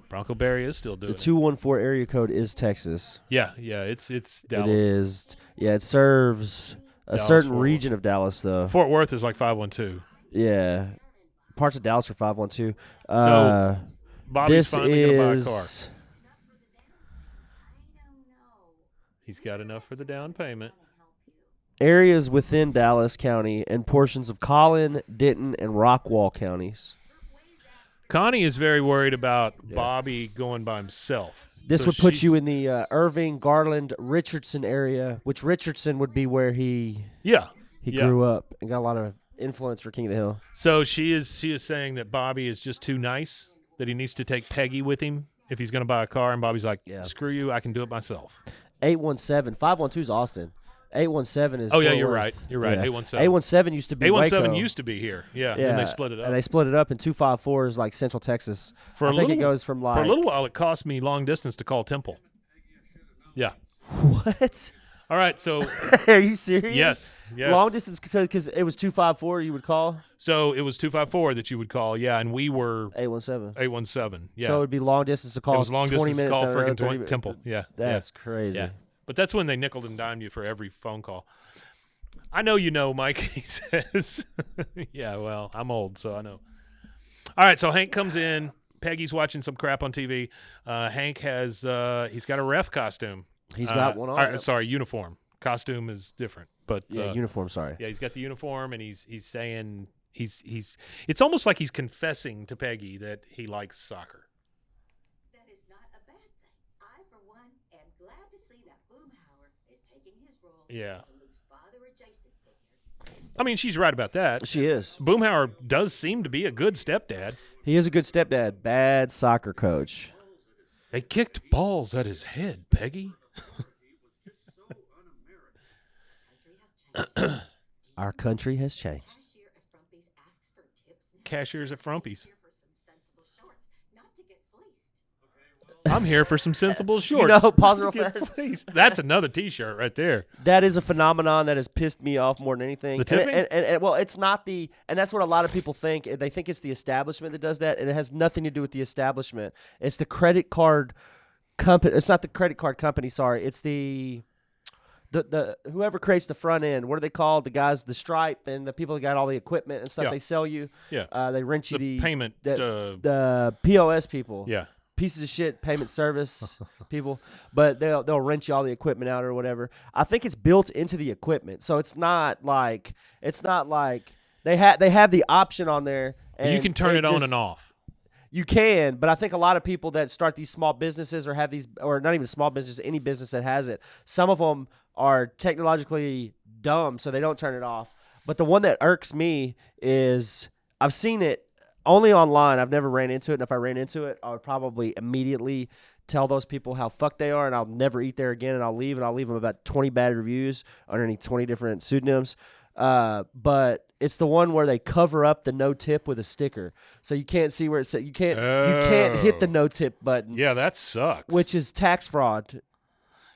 Speaker 1: Bronco Berry is still doing
Speaker 2: The
Speaker 1: it.
Speaker 2: 214 area code is Texas.
Speaker 1: Yeah, it's Dallas.
Speaker 2: It is. Yeah, it serves a
Speaker 1: Dallas,
Speaker 2: certain
Speaker 1: Fort Worth.
Speaker 2: region of Dallas, though.
Speaker 1: Fort Worth is like 512.
Speaker 2: Yeah, parts of Dallas are 512.
Speaker 1: Bobby's
Speaker 2: This
Speaker 1: finally going to buy a car.
Speaker 2: is.
Speaker 1: He's got enough for the down payment.
Speaker 2: Areas within Dallas County and portions of Collin, Denton, and Rockwall counties.
Speaker 1: Connie is very worried about Bobby going by himself.
Speaker 2: This
Speaker 1: So
Speaker 2: would put
Speaker 1: she's-
Speaker 2: you in the Irving, Garland, Richardson area, which Richardson would be where he
Speaker 1: Yeah.
Speaker 2: grew up and got a lot of influence for King of the Hill.
Speaker 1: So she is saying that Bobby is just too nice, that he needs to take Peggy with him if he's going to buy a car, and Bobby's like,
Speaker 2: Yeah.
Speaker 1: screw you, I can do it myself.
Speaker 2: 817, 512 is Austin. 817 is.
Speaker 1: Oh, yeah,
Speaker 2: Fort
Speaker 1: you're
Speaker 2: Worth.
Speaker 1: right. You're right.
Speaker 2: Yeah.
Speaker 1: 817.
Speaker 2: 817 used to be
Speaker 1: 817
Speaker 2: Waco.
Speaker 1: used to be here. Yeah.
Speaker 2: Yeah,
Speaker 1: And they split it up.
Speaker 2: And they split it up, and 254 is like Central Texas.
Speaker 1: For
Speaker 2: I
Speaker 1: a
Speaker 2: think it
Speaker 1: little-
Speaker 2: goes from like.
Speaker 1: For a little while, it cost me long distance to call Temple. Yeah.
Speaker 2: What?
Speaker 1: All right. So,
Speaker 2: Are you serious?
Speaker 1: yes.
Speaker 2: Long distance because it was 254. You would call
Speaker 1: So it was 254 that you would call. Yeah. And we were
Speaker 2: 817.
Speaker 1: 817. Yeah.
Speaker 2: So it would be long distance to call.
Speaker 1: it was long
Speaker 2: 20
Speaker 1: distance to
Speaker 2: minutes
Speaker 1: call
Speaker 2: down the road,
Speaker 1: friggin'
Speaker 2: 30 minutes.
Speaker 1: Temple. Yeah.
Speaker 2: That's crazy.
Speaker 1: Yeah. But that's when they nickeled and dimed you for every phone call. I know you know, Mike, he says. Yeah, well, I'm old, so I know. All right, so Hank comes in. Peggy's watching some crap on TV. Hank has he's got a ref costume.
Speaker 2: He's got one on.
Speaker 1: Sorry, uniform. Costume is different, but
Speaker 2: Yeah, uniform. Sorry.
Speaker 1: yeah, he's got the uniform, and he's saying he's. It's almost like he's confessing to Peggy that he likes soccer.
Speaker 4: That is not a bad thing. I, for one, am glad to see that Boomhauer is taking his role
Speaker 1: Yeah.
Speaker 4: as a loose father-adjacent figure.
Speaker 1: I mean, she's right about that.
Speaker 2: She is.
Speaker 1: Boomhauer does seem to be a good stepdad.
Speaker 2: He is a good stepdad. Bad soccer coach.
Speaker 1: They kicked balls at his head, Peggy.
Speaker 2: Our country has changed.
Speaker 4: Cashier at Frumpy's asks for tips.
Speaker 1: Cashiers at Frumpy's.
Speaker 4: Here for some sensible shorts, not to get fleeced.
Speaker 1: I'm here for some sensible shorts.
Speaker 2: You know, pause real
Speaker 1: Get
Speaker 2: fast.
Speaker 1: fleeced. That's another T-shirt right there.
Speaker 2: That is a phenomenon that has pissed me off more than anything.
Speaker 1: The tipping?
Speaker 2: And well, it's not the, and that's what a lot of people think. They think it's the establishment that does that, and it has nothing to do with the establishment. It's the credit card company. It's not the credit card company. Sorry, it's the whoever creates the front end. What are they called? The guys, the Stripe, and the people that got all the equipment and stuff.
Speaker 1: Yeah.
Speaker 2: They sell you.
Speaker 1: Yeah.
Speaker 2: They rent you
Speaker 1: The payment.
Speaker 2: the POS people.
Speaker 1: Yeah.
Speaker 2: pieces of shit payment service people, but they'll rent you all the equipment out or whatever. I think it's built into the equipment, so it's not like they have the option on there, and
Speaker 1: you can turn it on and off.
Speaker 2: You can, but I think a lot of people that start these small businesses or have these, or not even small business, any business that has it, some of them are technologically dumb, so they don't turn it off. But the one that irks me is I've seen it only online. I've never ran into it, and if I ran into it, I would probably immediately tell those people how fucked they are, and I'll never eat there again, and I'll leave them about 20 bad reviews underneath 20 different pseudonyms. But it's the one where they cover up the no tip with a sticker, so you can't see where it says you can't hit the no tip button.
Speaker 1: Yeah, that sucks.
Speaker 2: Which is tax fraud.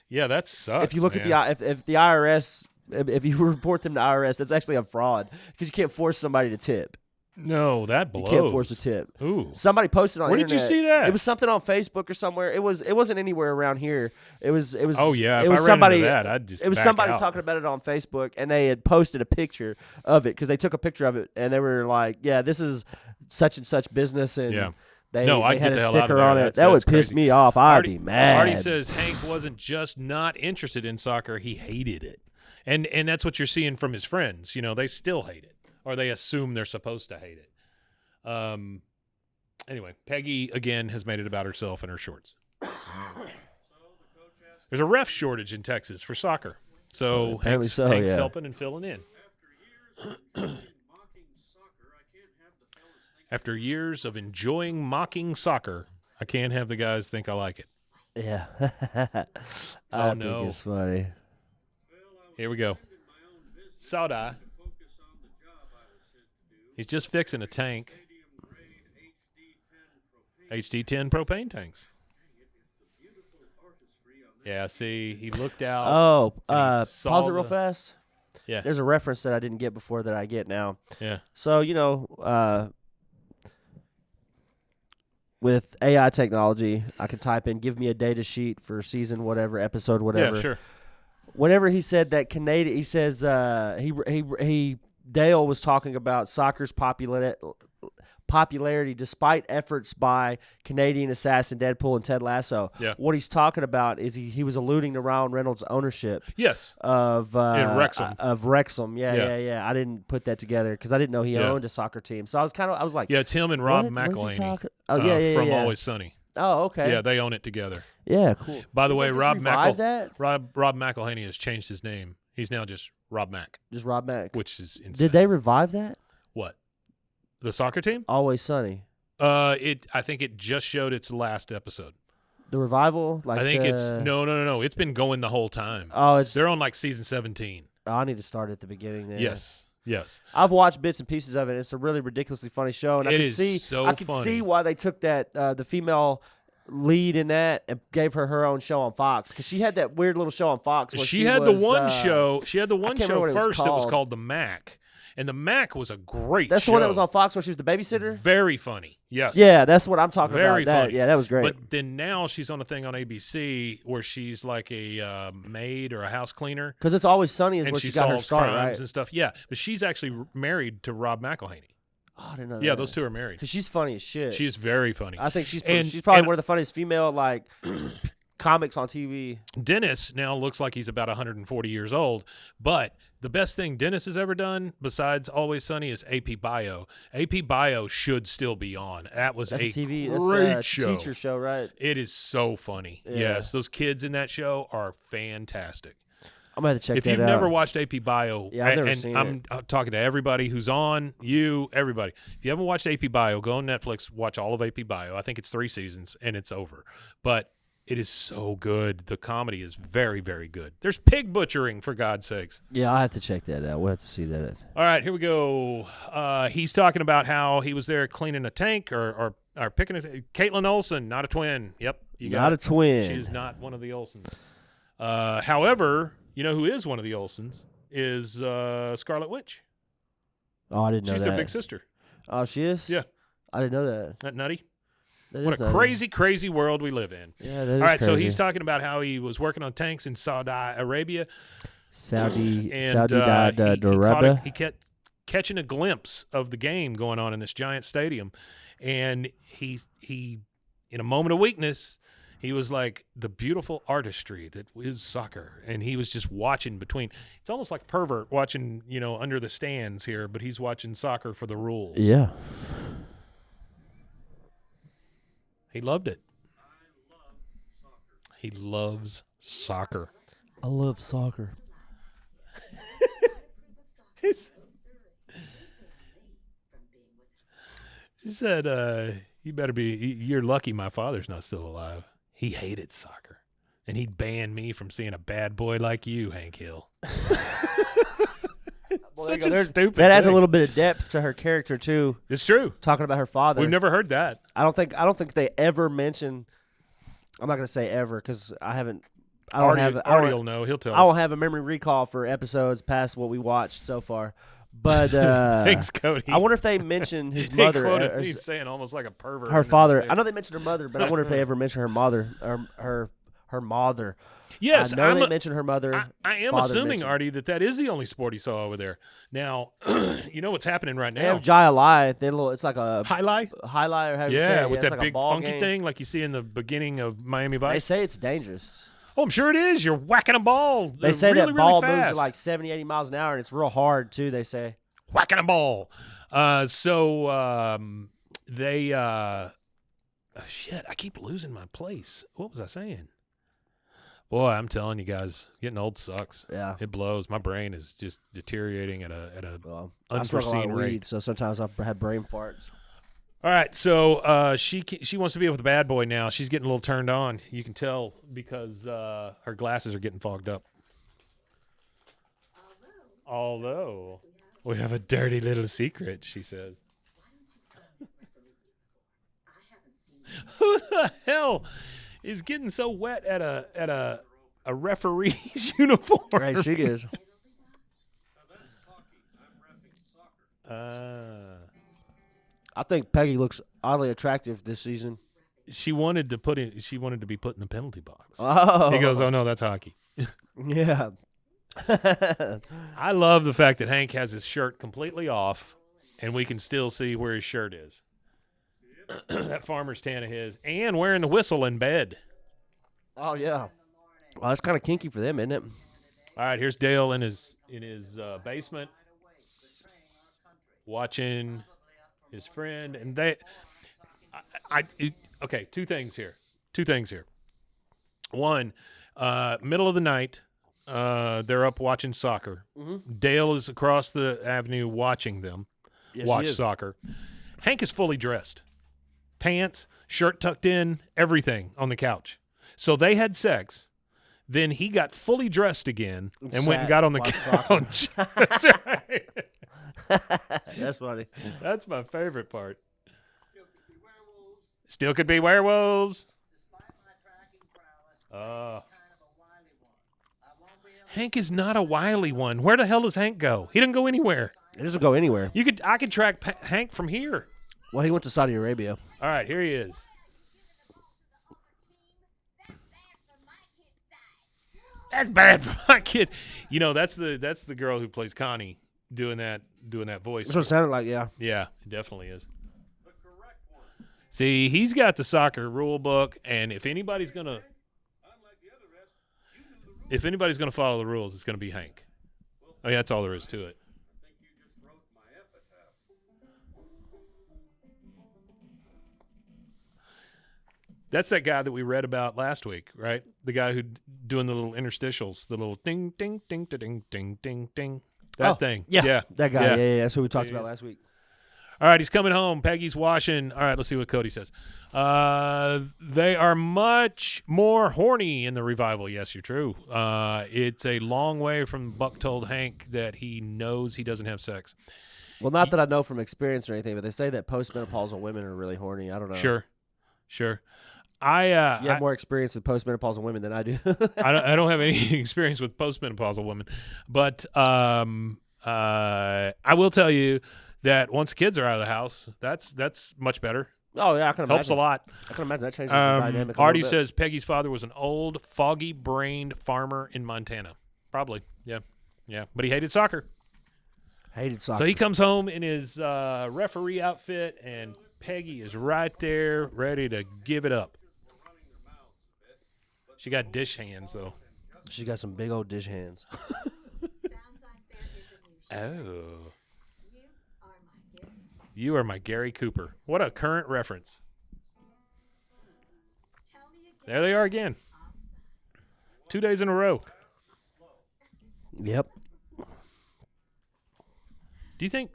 Speaker 1: Yeah, that sucks.
Speaker 2: If you look at if the IRS, if you report them to IRS, that's actually a fraud because you can't force somebody to tip.
Speaker 1: No, that blows.
Speaker 2: You can't force a tip.
Speaker 1: Ooh.
Speaker 2: Somebody posted on
Speaker 1: Where
Speaker 2: internet.
Speaker 1: did you see that?
Speaker 2: It was something on Facebook or somewhere. It wasn't anywhere around here. It was.
Speaker 1: Oh yeah.
Speaker 2: It
Speaker 1: If
Speaker 2: was
Speaker 1: I ran
Speaker 2: somebody.
Speaker 1: into that, I'd just
Speaker 2: It was
Speaker 1: back
Speaker 2: somebody
Speaker 1: out.
Speaker 2: talking about it on Facebook, and they had posted a picture of it because they took a picture of it, and they were like, "Yeah, this is such and such business," and
Speaker 1: Yeah.
Speaker 2: they,
Speaker 1: No, I'd
Speaker 2: they had
Speaker 1: get
Speaker 2: a
Speaker 1: the hell out of
Speaker 2: sticker
Speaker 1: there.
Speaker 2: on it.
Speaker 1: That's
Speaker 2: That would piss
Speaker 1: crazy.
Speaker 2: me off. I'd be mad.
Speaker 1: Artie says Hank wasn't just not interested in soccer; he hated it, and that's what you're seeing from his friends. You know, they still hate it, or they assume they're supposed to hate it. Anyway, Peggy again has made it about herself and her shorts. There's a ref shortage in Texas for soccer, so
Speaker 2: apparently
Speaker 1: Hank's,
Speaker 2: so,
Speaker 1: Hank's
Speaker 2: yeah.
Speaker 1: helping and filling in. After years of enjoying mocking soccer, I can't have the guys think I like it.
Speaker 2: Yeah.
Speaker 1: Oh,
Speaker 2: I
Speaker 1: no.
Speaker 2: think it's funny.
Speaker 1: Here we go. Saudi. He's just fixing a tank. HD10 propane tanks. Yeah, see, he looked out.
Speaker 2: Oh,
Speaker 1: and he saw
Speaker 2: pause it real
Speaker 1: the-
Speaker 2: fast.
Speaker 1: Yeah,
Speaker 2: There's a reference that I didn't get before that I get now.
Speaker 1: yeah.
Speaker 2: So, with AI technology, I can type in, give me a data sheet for season whatever, episode whatever.
Speaker 1: Yeah, sure.
Speaker 2: Whenever he said that Canadian, he says Dale was talking about soccer's popularity despite efforts by Canadian Assassin, Deadpool, and Ted Lasso.
Speaker 1: Yeah.
Speaker 2: What he's talking about is he was alluding to Ryan Reynolds' ownership
Speaker 1: Yes.
Speaker 2: of
Speaker 1: Wrexham.
Speaker 2: Of Wrexham.
Speaker 1: Yeah.
Speaker 2: Yeah. I didn't put that together because I didn't know he
Speaker 1: Yeah.
Speaker 2: owned a soccer team. So I was like,
Speaker 1: Yeah, it's him and Rob
Speaker 2: what is he
Speaker 1: McElhaney.
Speaker 2: talking? Oh yeah,
Speaker 1: from
Speaker 2: yeah.
Speaker 1: Always Sunny.
Speaker 2: Oh okay.
Speaker 1: Yeah, they own it together.
Speaker 2: Yeah, cool.
Speaker 1: By the way,
Speaker 2: Did they
Speaker 1: Rob
Speaker 2: just revive that?
Speaker 1: McElhaney has changed his name. He's now just Rob Mack,
Speaker 2: Just Rob Mack.
Speaker 1: which is insane.
Speaker 2: Did they revive that?
Speaker 1: What? The soccer team?
Speaker 2: Always Sunny.
Speaker 1: I think it just showed its last episode.
Speaker 2: The revival, like
Speaker 1: I think it's
Speaker 2: the-
Speaker 1: no. It's been going the whole time.
Speaker 2: Oh, it's.
Speaker 1: They're on like season 17.
Speaker 2: I need to start at the beginning. There.
Speaker 1: Yes.
Speaker 2: I've watched bits and pieces of it. It's a really ridiculously funny show, and I
Speaker 1: It
Speaker 2: can
Speaker 1: is
Speaker 2: see.
Speaker 1: so
Speaker 2: I can
Speaker 1: funny.
Speaker 2: see why they took that the female lead in that and gave her own show on Fox because she had that weird little show on Fox. Where
Speaker 1: She had the
Speaker 2: was,
Speaker 1: one show. She had the one
Speaker 2: can't
Speaker 1: show
Speaker 2: remember what it was
Speaker 1: first that was
Speaker 2: called.
Speaker 1: called The Mac, and The Mac was a great.
Speaker 2: That's
Speaker 1: show.
Speaker 2: the one that was on Fox where she was the babysitter.
Speaker 1: Very funny. Yes.
Speaker 2: Yeah, that's what I'm talking
Speaker 1: Very
Speaker 2: about. That,
Speaker 1: funny.
Speaker 2: yeah, that was great.
Speaker 1: But then now she's on a thing on ABC where she's like a maid or a house cleaner,
Speaker 2: Because it's always Sunny is
Speaker 1: and
Speaker 2: where
Speaker 1: she
Speaker 2: she got her
Speaker 1: solves
Speaker 2: start,
Speaker 1: crimes
Speaker 2: right?
Speaker 1: and stuff. Yeah, but she's actually married to Rob McElhaney.
Speaker 2: Oh, I didn't know.
Speaker 1: Yeah,
Speaker 2: that.
Speaker 1: those two are married.
Speaker 2: Because she's funny as shit.
Speaker 1: She's very funny.
Speaker 2: I think she's
Speaker 1: And-
Speaker 2: probably
Speaker 1: and-
Speaker 2: one of the funniest female like comics on TV.
Speaker 1: Dennis now looks like he's about 140 years old, but the best thing Dennis has ever done besides Always Sunny is AP Bio. AP Bio should still be on. That was
Speaker 2: That's
Speaker 1: a
Speaker 2: a TV.
Speaker 1: great
Speaker 2: That's a
Speaker 1: show.
Speaker 2: teacher show, right?
Speaker 1: It is so funny.
Speaker 2: Yeah.
Speaker 1: Yes, those kids in that show are fantastic.
Speaker 2: I'm gonna have to check
Speaker 1: If
Speaker 2: that
Speaker 1: you've
Speaker 2: out.
Speaker 1: never watched AP Bio,
Speaker 2: Yeah, I've never
Speaker 1: and
Speaker 2: seen
Speaker 1: I'm talking to everybody who's on, everybody. If you haven't watched AP Bio, go on Netflix, watch all of AP Bio. I think it's 3 seasons and it's over. But it is so good. The comedy is very, very good. There's pig butchering, for God's sakes.
Speaker 2: Yeah, I'll have to check that out. We'll have to see that.
Speaker 1: All right, here we go. He's talking about how he was there cleaning a tank or picking a Caitlin Olsen, not a twin. Yep, you got
Speaker 2: Not
Speaker 1: it.
Speaker 2: a twin.
Speaker 1: She is not one of the Olsens. However, you know who is one of the Olsens is Scarlet Witch.
Speaker 2: Oh, I didn't know
Speaker 1: She's
Speaker 2: that.
Speaker 1: their big sister.
Speaker 2: Oh, she is?
Speaker 1: Yeah.
Speaker 2: I didn't know that.
Speaker 1: Isn't that nutty?
Speaker 2: That
Speaker 1: What
Speaker 2: is
Speaker 1: a
Speaker 2: nutty.
Speaker 1: crazy, crazy world we live in.
Speaker 2: Yeah, that is
Speaker 1: All right, so
Speaker 2: crazy.
Speaker 1: he's talking about how he was working on tanks in Saudi Arabia.
Speaker 2: Saudi
Speaker 1: And
Speaker 2: Saudi
Speaker 1: he kept catching a glimpse of the game going on in this giant stadium, and he in a moment of weakness, he was like the beautiful artistry that is soccer, and he was just watching between. It's almost like pervert watching, under the stands here, but he's watching soccer for the rules.
Speaker 2: Yeah.
Speaker 1: He loved it. He loves soccer.
Speaker 2: I love soccer.
Speaker 1: She said, you're lucky my father's not still alive. He hated soccer, and he'd ban me from seeing a bad boy like you, Hank Hill. Such a stupid
Speaker 2: That adds a
Speaker 1: thing.
Speaker 2: little bit of depth to her character too.
Speaker 1: It's true.
Speaker 2: Talking about her father.
Speaker 1: We've never heard that.
Speaker 2: I don't think they ever mention. I'm not going to say ever because I haven't. I don't have.
Speaker 1: Artie will know. He'll tell
Speaker 2: I don't
Speaker 1: us.
Speaker 2: have a memory recall for episodes past what we watched so far. But
Speaker 1: Thanks, Cody.
Speaker 2: I wonder if they mention his
Speaker 1: He
Speaker 2: mother.
Speaker 1: quoted me saying almost like a pervert.
Speaker 2: her
Speaker 1: under the
Speaker 2: father.
Speaker 1: stairs.
Speaker 2: I know they mentioned her mother, but I wonder if they ever mention her mother. Her mother.
Speaker 1: Yes,
Speaker 2: I know they mentioned her mother.
Speaker 1: I am
Speaker 2: father
Speaker 1: assuming,
Speaker 2: mentioned.
Speaker 1: Artie, that is the only sport he saw over there. Now, you know what's happening right
Speaker 2: They
Speaker 1: now.
Speaker 2: have Jai Alai. It's like a
Speaker 1: Highlight?
Speaker 2: highlight or how you say
Speaker 1: Yeah,
Speaker 2: it.
Speaker 1: with
Speaker 2: It's
Speaker 1: that
Speaker 2: like a
Speaker 1: big
Speaker 2: ball
Speaker 1: funky
Speaker 2: game.
Speaker 1: thing like you see in the beginning of Miami
Speaker 2: They
Speaker 1: Vice.
Speaker 2: say it's dangerous.
Speaker 1: Oh, I'm sure it is. You're whacking a ball.
Speaker 2: They say
Speaker 1: really,
Speaker 2: that ball
Speaker 1: really
Speaker 2: moves
Speaker 1: fast.
Speaker 2: at like 70, 80 miles an hour, and it's real hard too. They say.
Speaker 1: Whacking a ball. They shit, I keep losing my place. What was I saying? Boy, I'm telling you guys, getting old sucks.
Speaker 2: Yeah.
Speaker 1: It blows. My brain is just deteriorating at a
Speaker 2: Well, I smoke a lot
Speaker 1: unforeseen
Speaker 2: of
Speaker 1: rate.
Speaker 2: weed, so sometimes I've had brain farts.
Speaker 1: All right, so she wants to be with a bad boy now. She's getting a little turned on. You can tell because her glasses are getting fogged up. Although we have a dirty little secret, she says. Who the hell is getting so wet at a referee's uniform?
Speaker 2: Right, she is. I think Peggy looks oddly attractive this season.
Speaker 1: She wanted to be put in the penalty box.
Speaker 2: Oh,
Speaker 1: He goes, "Oh no, that's hockey."
Speaker 2: yeah.
Speaker 1: I love the fact that Hank has his shirt completely off, and we can still see where his shirt is. That farmer's tan of his, and wearing the whistle in bed.
Speaker 2: Oh yeah. Well, that's kind of kinky for them, isn't it?
Speaker 1: All right, here's Dale in his basement, watching his friend, and okay. Two things here. One, middle of the night, they're up watching soccer.
Speaker 2: Mm-hmm.
Speaker 1: Dale is across the avenue watching them watch soccer. Hank is fully dressed, pants, shirt tucked in, everything on the couch. So they had sex. Then he got fully dressed again and went and got on the couch. That's right.
Speaker 2: That's funny.
Speaker 1: That's my favorite part. Still could be werewolves. Hank is not a wily one. Where the hell does Hank go? He doesn't go anywhere.
Speaker 2: It doesn't go anywhere.
Speaker 1: I could track Hank from here.
Speaker 2: Well, he went to Saudi Arabia.
Speaker 1: All right, here he is. That's bad for my kids. You know, that's the girl who plays Connie doing that voice.
Speaker 2: That's what it sounded like, yeah.
Speaker 1: Yeah, it definitely is. See, he's got the soccer rule book, and if anybody's gonna follow the rules, it's gonna be Hank. Oh, yeah, that's all there is to it. That's that guy that we read about last week, right? The guy who doing the little interstitials, the little ding, ding, ding, ding, ding, ding, ding. That thing.
Speaker 2: Yeah. That guy.
Speaker 1: Yeah.
Speaker 2: Yeah. That's what we talked
Speaker 1: See,
Speaker 2: about last week.
Speaker 1: All right, he's coming home. Peggy's washing. All right, let's see what Cody says. They are much more horny in the revival. Yes, you're true. It's a long way from Buck told Hank that he knows he doesn't have sex.
Speaker 2: Well, not that I know from experience or anything, but they say that postmenopausal women are really horny. I don't know.
Speaker 1: Sure.
Speaker 2: You have more experience with postmenopausal women than I do.
Speaker 1: I don't have any experience with postmenopausal women, but I will tell you that once the kids are out of the house, that's much better.
Speaker 2: Oh, yeah, I can imagine.
Speaker 1: Helps a lot.
Speaker 2: I can imagine that changes the dynamic a
Speaker 1: Artie
Speaker 2: little bit.
Speaker 1: says Peggy's father was an old, foggy-brained farmer in Montana. Probably, yeah. But he hated soccer.
Speaker 2: Hated soccer.
Speaker 1: So he comes home in his referee outfit and Peggy is right there, ready to give it up. She got dish hands, though.
Speaker 2: She got some big old dish hands.
Speaker 4: Sounds like there is a new show.
Speaker 1: Oh.
Speaker 4: You are my Gary.
Speaker 1: You are my Gary Cooper. What a current reference.
Speaker 4: Tell me again.
Speaker 1: There they are again. 2 days in a row.
Speaker 2: Yep.
Speaker 1: Do you think?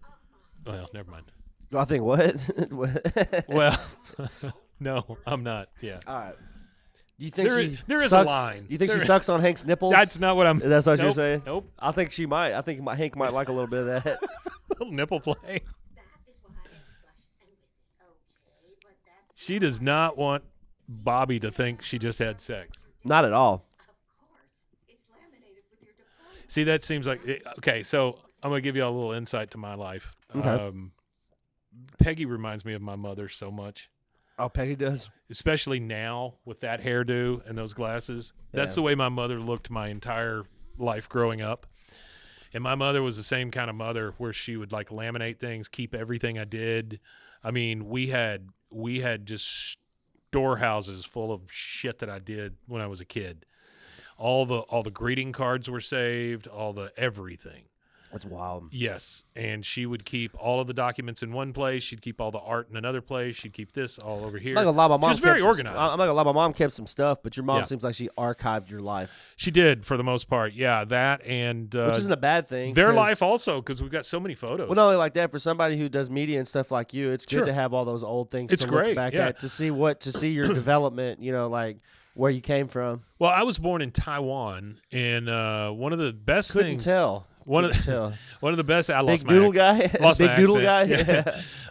Speaker 1: Well, never mind.
Speaker 2: I think what?
Speaker 1: Well, no, I'm not. Yeah.
Speaker 2: All right. Do you think
Speaker 1: There is a
Speaker 2: sucks?
Speaker 1: line.
Speaker 2: Do you think
Speaker 1: There-
Speaker 2: she sucks on Hank's nipples?
Speaker 1: That's not what I'm.
Speaker 2: That's what you're
Speaker 1: Nope,
Speaker 2: saying?
Speaker 1: Nope.
Speaker 2: I think she might. I think Hank might like a little bit of that.
Speaker 1: Little nipple play.
Speaker 4: That is why I flushed and with it. Okay, but that's
Speaker 1: She does not want Bobby to think she just had sex.
Speaker 2: Not at all.
Speaker 4: of course. It's laminated with your diploma.
Speaker 1: See, that seems like okay. So I'm gonna give you a little insight to my life.
Speaker 2: Okay.
Speaker 1: Peggy reminds me of my mother so much,
Speaker 2: Oh, Peggy does.
Speaker 1: especially now with that hairdo and those glasses. That's
Speaker 2: Yeah.
Speaker 1: the way my mother looked my entire life growing up. And my mother was the same kind of mother where she would like laminate things, keep everything I did. I mean, we had just storehouses full of shit that I did when I was a kid. All the greeting cards were saved, all the everything.
Speaker 2: That's wild.
Speaker 1: Yes, and she would keep all of the documents in one place. She'd keep all the art in another place. She'd keep this all over here.
Speaker 2: I'm not gonna lie, my mom
Speaker 1: She was very
Speaker 2: kept some
Speaker 1: organized.
Speaker 2: I'm not gonna lie, my mom kept some stuff, but your mom
Speaker 1: Yeah.
Speaker 2: seems like she archived your life,
Speaker 1: She did for the most part. Yeah, that and
Speaker 2: which isn't a bad thing.
Speaker 1: their
Speaker 2: 'cause-
Speaker 1: life also because we've got so many photos.
Speaker 2: Well, not only like that, for somebody who does media and stuff like you, it's good
Speaker 1: Sure.
Speaker 2: to have all those old things
Speaker 1: It's
Speaker 2: to
Speaker 1: great,
Speaker 2: look back
Speaker 1: yeah.
Speaker 2: at to see your development. You know, like where you came from.
Speaker 1: Well, I was born in Taiwan, and one of the best
Speaker 2: Couldn't
Speaker 1: things.
Speaker 2: tell.
Speaker 1: One of
Speaker 2: Couldn't
Speaker 1: the
Speaker 2: tell.
Speaker 1: one of the best. I
Speaker 2: Big
Speaker 1: lost my
Speaker 2: doodle
Speaker 1: accent.
Speaker 2: guy.
Speaker 1: Lost
Speaker 2: Big
Speaker 1: my
Speaker 2: doodle guy.
Speaker 1: accent.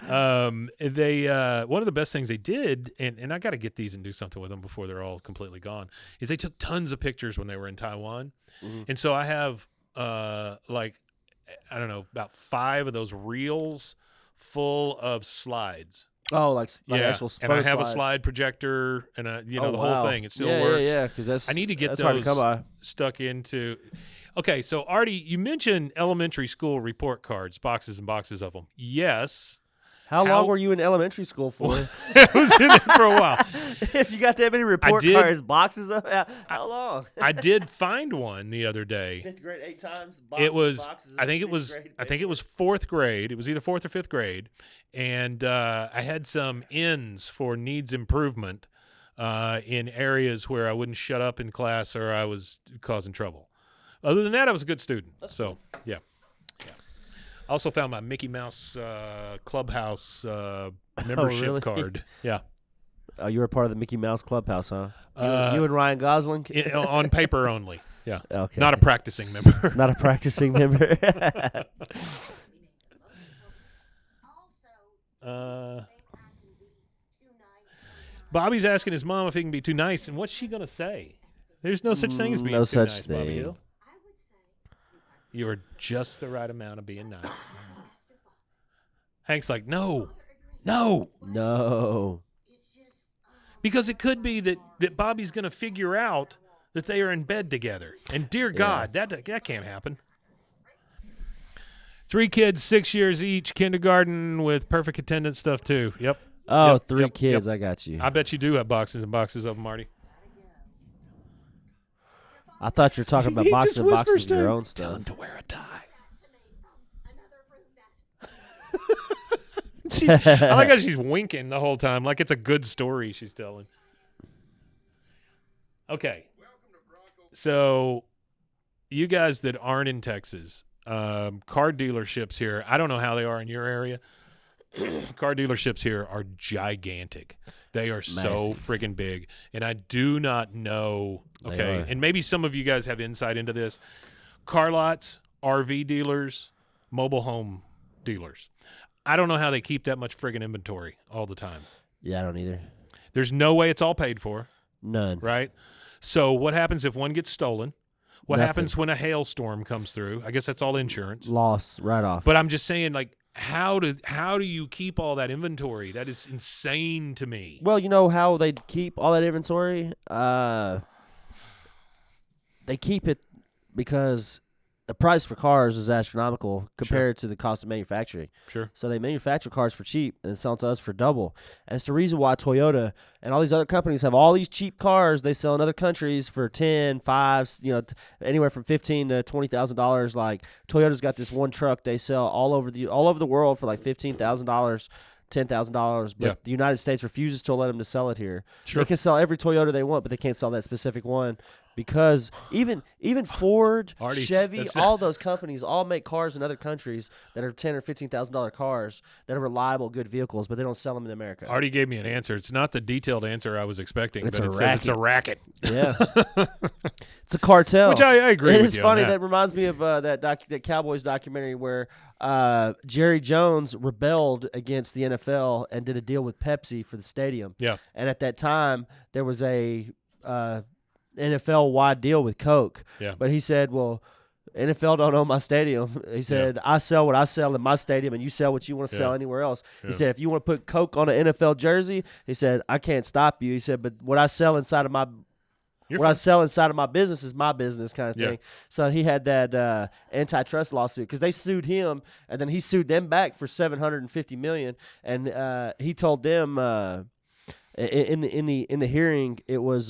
Speaker 2: Yeah.
Speaker 1: They one of the best things they did, and I got to get these and do something with them before they're all completely gone. Is they took tons of pictures when they were in Taiwan,
Speaker 2: Mhm.
Speaker 1: and so I have like I don't know about 5 of those reels full of slides.
Speaker 2: Oh, like
Speaker 1: Yeah,
Speaker 2: actual
Speaker 1: and I
Speaker 2: photo
Speaker 1: have a
Speaker 2: slides.
Speaker 1: slide projector and the
Speaker 2: Oh,
Speaker 1: whole
Speaker 2: wow.
Speaker 1: thing. It still
Speaker 2: yeah,
Speaker 1: works.
Speaker 2: Yeah, because that's
Speaker 1: I need to get
Speaker 2: that's hard to come
Speaker 1: those
Speaker 2: by.
Speaker 1: stuck into. Okay, so Artie, you mentioned elementary school report cards, boxes and boxes of them. Yes,
Speaker 2: How
Speaker 1: How-
Speaker 2: long were you in elementary school for?
Speaker 1: I was in it for a while.
Speaker 2: If you got that many report
Speaker 1: did-
Speaker 2: cards, boxes of how long?
Speaker 1: I did find one the other day.
Speaker 2: Fifth grade 8 times.
Speaker 1: It was,
Speaker 2: boxes
Speaker 1: I
Speaker 2: of
Speaker 1: think it
Speaker 2: fifth
Speaker 1: was,
Speaker 2: grade.
Speaker 1: I think it was 4th grade. It was either 4th or 5th grade, and I had some ins for needs improvement in areas where I wouldn't shut up in class or I was causing trouble. Other than that, I was a good student. So yeah. I also found my Mickey Mouse Clubhouse membership
Speaker 2: really?
Speaker 1: card. Yeah.
Speaker 2: Oh, you were part of the Mickey Mouse Clubhouse, huh?
Speaker 1: Uh,
Speaker 2: you and Ryan Gosling.
Speaker 1: On paper only. Yeah.
Speaker 2: Okay.
Speaker 1: Not a practicing member.
Speaker 2: Not a practicing member.
Speaker 1: Bobby's asking his mom if he can be too nice, and what's she gonna say? There's no such thing as being
Speaker 2: No
Speaker 1: too
Speaker 2: such
Speaker 1: nice, Bobby
Speaker 2: thing.
Speaker 1: Hill. You are just the right amount of being nice. Hank's like, no,
Speaker 2: No.
Speaker 1: because it could be that Bobby's gonna figure out that they are in bed together, and dear God, that can't happen. 3 kids, 6 years each, kindergarten with perfect attendance stuff too. Yep.
Speaker 2: Oh,
Speaker 1: Yep,
Speaker 2: 3
Speaker 1: yep,
Speaker 2: kids.
Speaker 1: yep.
Speaker 2: I got you.
Speaker 1: I bet you do have boxes and boxes of them, Marty.
Speaker 2: I thought you were talking about
Speaker 1: He
Speaker 2: boxes
Speaker 1: just
Speaker 2: and boxes
Speaker 1: whispers
Speaker 2: of your
Speaker 1: to
Speaker 2: own
Speaker 1: him,
Speaker 2: stuff.
Speaker 1: Tell him to wear a tie. I like how she's winking the whole time, like it's a good story she's telling. Okay. So, you guys that aren't in Texas, car dealerships here, I don't know how they are in your area. Car dealerships here are gigantic. They are so
Speaker 2: Massive.
Speaker 1: friggin' big. And I do not know.
Speaker 2: They
Speaker 1: Okay.
Speaker 2: are.
Speaker 1: And maybe some of you guys have insight into this. Car lots, RV dealers, mobile home dealers. I don't know how they keep that much friggin' inventory all the time.
Speaker 2: Yeah, I don't either.
Speaker 1: There's no way it's all paid for,
Speaker 2: None.
Speaker 1: right? So what happens if one gets stolen? What
Speaker 2: Nothing.
Speaker 1: happens when a hailstorm comes through? I guess that's all insurance.
Speaker 2: Loss right off.
Speaker 1: But I'm just saying, like, how do you keep all that inventory? That is insane to me.
Speaker 2: Well, you know how they keep all that inventory? They keep it because the price for cars is astronomical compared to the cost of manufacturing.
Speaker 1: Sure.
Speaker 2: So they manufacture cars for cheap and sell to us for double. And it's the reason why Toyota and all these other companies have all these cheap cars they sell in other countries for 10, 5, anywhere from $15,000 to $20,000. Like Toyota's got this one truck they sell all over the world for like $15,000. $10,000, but
Speaker 1: Yeah.
Speaker 2: the United States refuses to let them to sell it here.
Speaker 1: Sure.
Speaker 2: They can sell every Toyota they want, but they can't sell that specific one because even Ford,
Speaker 1: Artie,
Speaker 2: Chevy,
Speaker 1: that's-
Speaker 2: all those companies all make cars in other countries that are $10,000 or $15,000 cars that are reliable, good vehicles, but they don't sell them in America.
Speaker 1: Artie gave me an answer. It's not the detailed answer I was expecting,
Speaker 2: It's
Speaker 1: but
Speaker 2: a
Speaker 1: it says it's a racket.
Speaker 2: Yeah, it's a cartel.
Speaker 1: Which I agree
Speaker 2: It
Speaker 1: with
Speaker 2: is
Speaker 1: you on
Speaker 2: funny.
Speaker 1: that.
Speaker 2: That reminds me of that Cowboys documentary where Jerry Jones rebelled against the NFL and did a deal with Pepsi for the stadium.
Speaker 1: Yeah.
Speaker 2: And at that time, there was a NFL-wide deal with Coke.
Speaker 1: Yeah.
Speaker 2: But he said, well, NFL don't own my stadium. He said, I sell what I sell in my stadium, and you sell what you want to sell anywhere else.
Speaker 1: Yeah.
Speaker 2: He said, if you want to put Coke on an NFL jersey, he said, I can't stop you. He said, but what I sell inside of my I sell inside of my business is my business kind of
Speaker 1: Yeah.
Speaker 2: thing. So he had that antitrust lawsuit because they sued him, and then he sued them back for $750 million. And he told them in the hearing, it was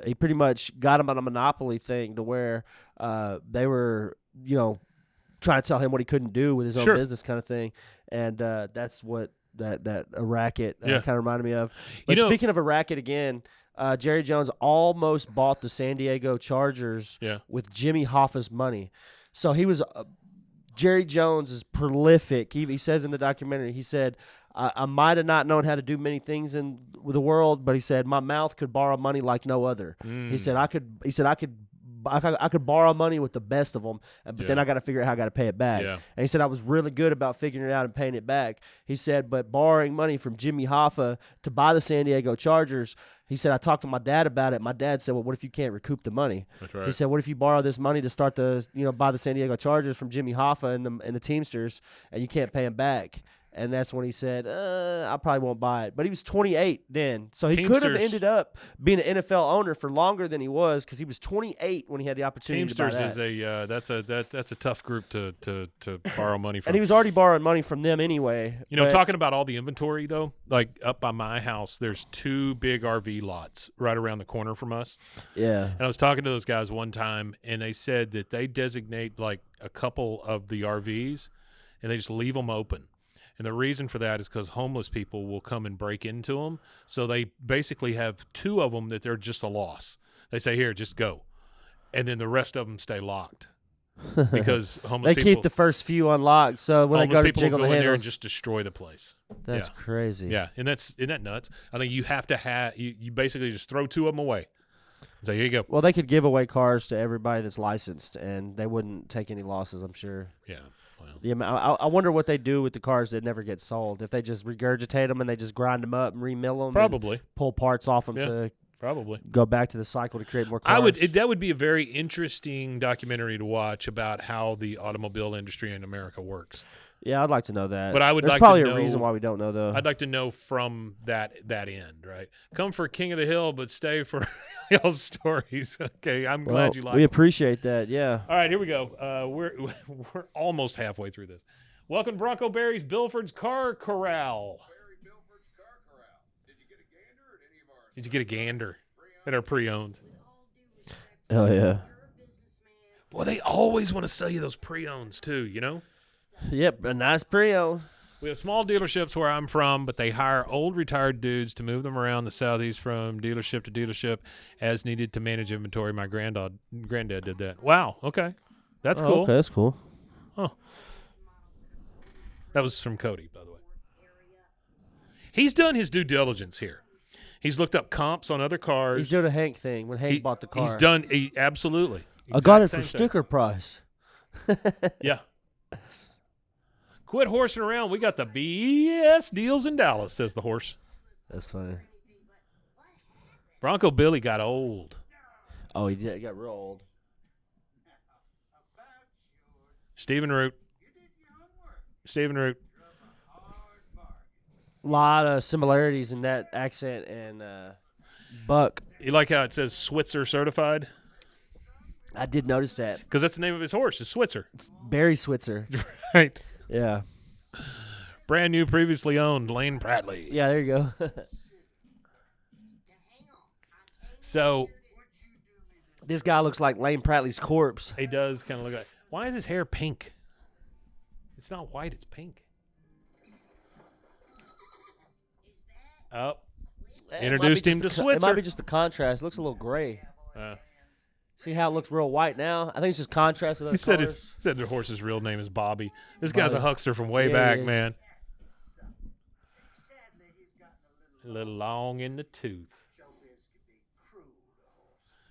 Speaker 2: he pretty much got him on a monopoly thing to where they were trying to tell him what he couldn't do with his own
Speaker 1: Sure.
Speaker 2: business kind of thing. And that's what that a racket
Speaker 1: Yeah.
Speaker 2: kind of reminded me of. But speaking of a racket again. Jerry Jones almost bought the San Diego Chargers with Jimmy Hoffa's money. So he was Jerry Jones is prolific. He says in the documentary, he said, I might have not known how to do many things in the world, but he said my mouth could borrow money like no other. He said I could borrow money with the best of them, but then I got to figure out how I got to pay it back.
Speaker 1: Yeah.
Speaker 2: And he said I was really good about figuring it out and paying it back. He said, but borrowing money from Jimmy Hoffa to buy the San Diego Chargers, he said, I talked to my dad about it. My dad said, well, what if you can't recoup the money?
Speaker 1: That's right.
Speaker 2: He said, what if you borrow this money to start buy the San Diego Chargers from Jimmy Hoffa and the Teamsters, and you can't pay him back? And that's when he said, I probably won't buy it. But he was 28 then. So he could have
Speaker 1: Teamsters-
Speaker 2: ended up being an NFL owner for longer than he was because he was 28 when he had the opportunity to buy
Speaker 1: Teamsters
Speaker 2: that.
Speaker 1: is that's a tough group to borrow money from.
Speaker 2: And he was already borrowing money from them anyway. but-
Speaker 1: Talking about all the inventory though, like up by my house, there's 2 big RV lots right around the corner from us.
Speaker 2: Yeah.
Speaker 1: And I was talking to those guys one time, and they said that they designate like a couple of the RVs, and they just leave them open. And the reason for that is because homeless people will come and break into them. So they basically have 2 of them that they're just a loss. They say, here, just go. And then the rest of them stay locked because homeless
Speaker 2: They
Speaker 1: people
Speaker 2: keep the first few unlocked, so when they go to
Speaker 1: people will
Speaker 2: jiggle
Speaker 1: go
Speaker 2: the
Speaker 1: in there
Speaker 2: handles,
Speaker 1: and just destroy the place.
Speaker 2: that's crazy.
Speaker 1: Yeah, and isn't that nuts? I think you have to have you basically just throw 2 of them away. So here you go.
Speaker 2: Well, they could give away cars to everybody that's licensed, and they wouldn't take any losses, I'm sure.
Speaker 1: Yeah. Well,
Speaker 2: Yeah, I wonder what they do with the cars that never get sold. If they just regurgitate them and they just grind them up and remill them,
Speaker 1: probably.
Speaker 2: pull parts off them
Speaker 1: Yeah.
Speaker 2: to
Speaker 1: Probably.
Speaker 2: go back to the cycle to create more cars.
Speaker 1: That would be a very interesting documentary to watch about how the automobile industry in America works.
Speaker 2: Yeah, I'd like to know that.
Speaker 1: But I would
Speaker 2: There's
Speaker 1: like
Speaker 2: probably
Speaker 1: to
Speaker 2: a
Speaker 1: know-
Speaker 2: reason why we don't know though.
Speaker 1: I'd like to know from that end, right? Come for King of the Hill, but stay for y'all's stories. Okay, I'm glad you like
Speaker 2: We
Speaker 1: them.
Speaker 2: appreciate that. Yeah.
Speaker 1: All right, here we go. We're almost halfway through this. Welcome to Bronco Barry's Bilford's Car Corral.
Speaker 5: Barry Bilford's Car Corral. Did you get a gander at any of our
Speaker 1: Did you get a gander that are pre-owned?
Speaker 2: Oh yeah.
Speaker 1: Boy, they always want to sell you those pre-owns too,
Speaker 2: Yep, a nice pre-owned.
Speaker 1: We have small dealerships where I'm from, but they hire old retired dudes to move them around the southeast from dealership to dealership as needed to manage inventory. My granddad did that. Wow, okay. That's cool.
Speaker 2: Okay, that's cool.
Speaker 1: That was from Cody, by the way. He's done his due diligence here. He's looked up comps on other cars.
Speaker 2: He's doing a Hank thing when Hank bought the car.
Speaker 1: He's done absolutely.
Speaker 2: I got it
Speaker 1: Exact
Speaker 2: for
Speaker 1: same
Speaker 2: sticker price.
Speaker 1: thing. Yeah. Quit horsing around. We got the BS deals in Dallas, says the horse.
Speaker 2: That's funny.
Speaker 1: Bronco Billy got old.
Speaker 2: Oh, he did. He got real old.
Speaker 1: Stephen Root.
Speaker 2: A lot of similarities in that accent and Buck.
Speaker 1: You like how it says Switzer certified?
Speaker 2: I did notice that.
Speaker 1: Because that's the name of his horse, is Switzer.
Speaker 2: Barry Switzer.
Speaker 1: Right.
Speaker 2: Yeah.
Speaker 1: Brand new, previously owned, Lane Pradley.
Speaker 2: Yeah, there you go.
Speaker 1: So
Speaker 2: This guy looks like Lane Prattley's corpse.
Speaker 1: he does kind of look like. Why is his hair pink? It's not white, it's pink. Oh. Introduced him to
Speaker 2: It might
Speaker 1: Switzer.
Speaker 2: be just the contrast. It looks a little gray.
Speaker 1: Uh,
Speaker 2: See how it looks real white now? I think it's just contrast with
Speaker 1: he
Speaker 2: those
Speaker 1: said
Speaker 2: colors.
Speaker 1: said the horse's real name is Bobby. This guy's a
Speaker 2: Bobby.
Speaker 1: huckster from way
Speaker 2: Yeah,
Speaker 1: back,
Speaker 2: he is.
Speaker 1: man. A little long in the tooth.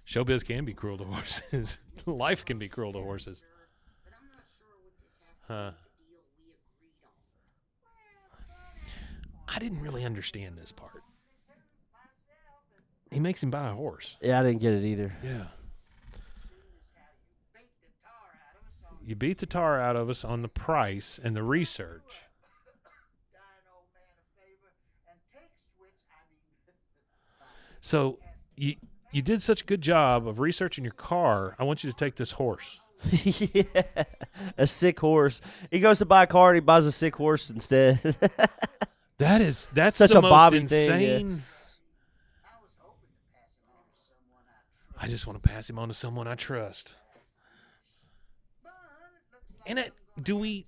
Speaker 1: Showbiz can be cruel to horses. Life can be cruel to horses. Huh. I didn't really understand this part. He makes him buy a horse.
Speaker 2: Yeah, I didn't get it either.
Speaker 1: Yeah. You beat the tar out of us on the price and the research. So you did such a good job of researching your car. I want you to take this horse.
Speaker 2: Yeah, a sick horse. He goes to buy a car and he buys a sick horse instead.
Speaker 1: That's
Speaker 2: Such
Speaker 1: the
Speaker 2: a
Speaker 1: most
Speaker 2: Bobby thing,
Speaker 1: insane.
Speaker 2: yeah.
Speaker 1: I just want to pass him on to someone I trust. And do we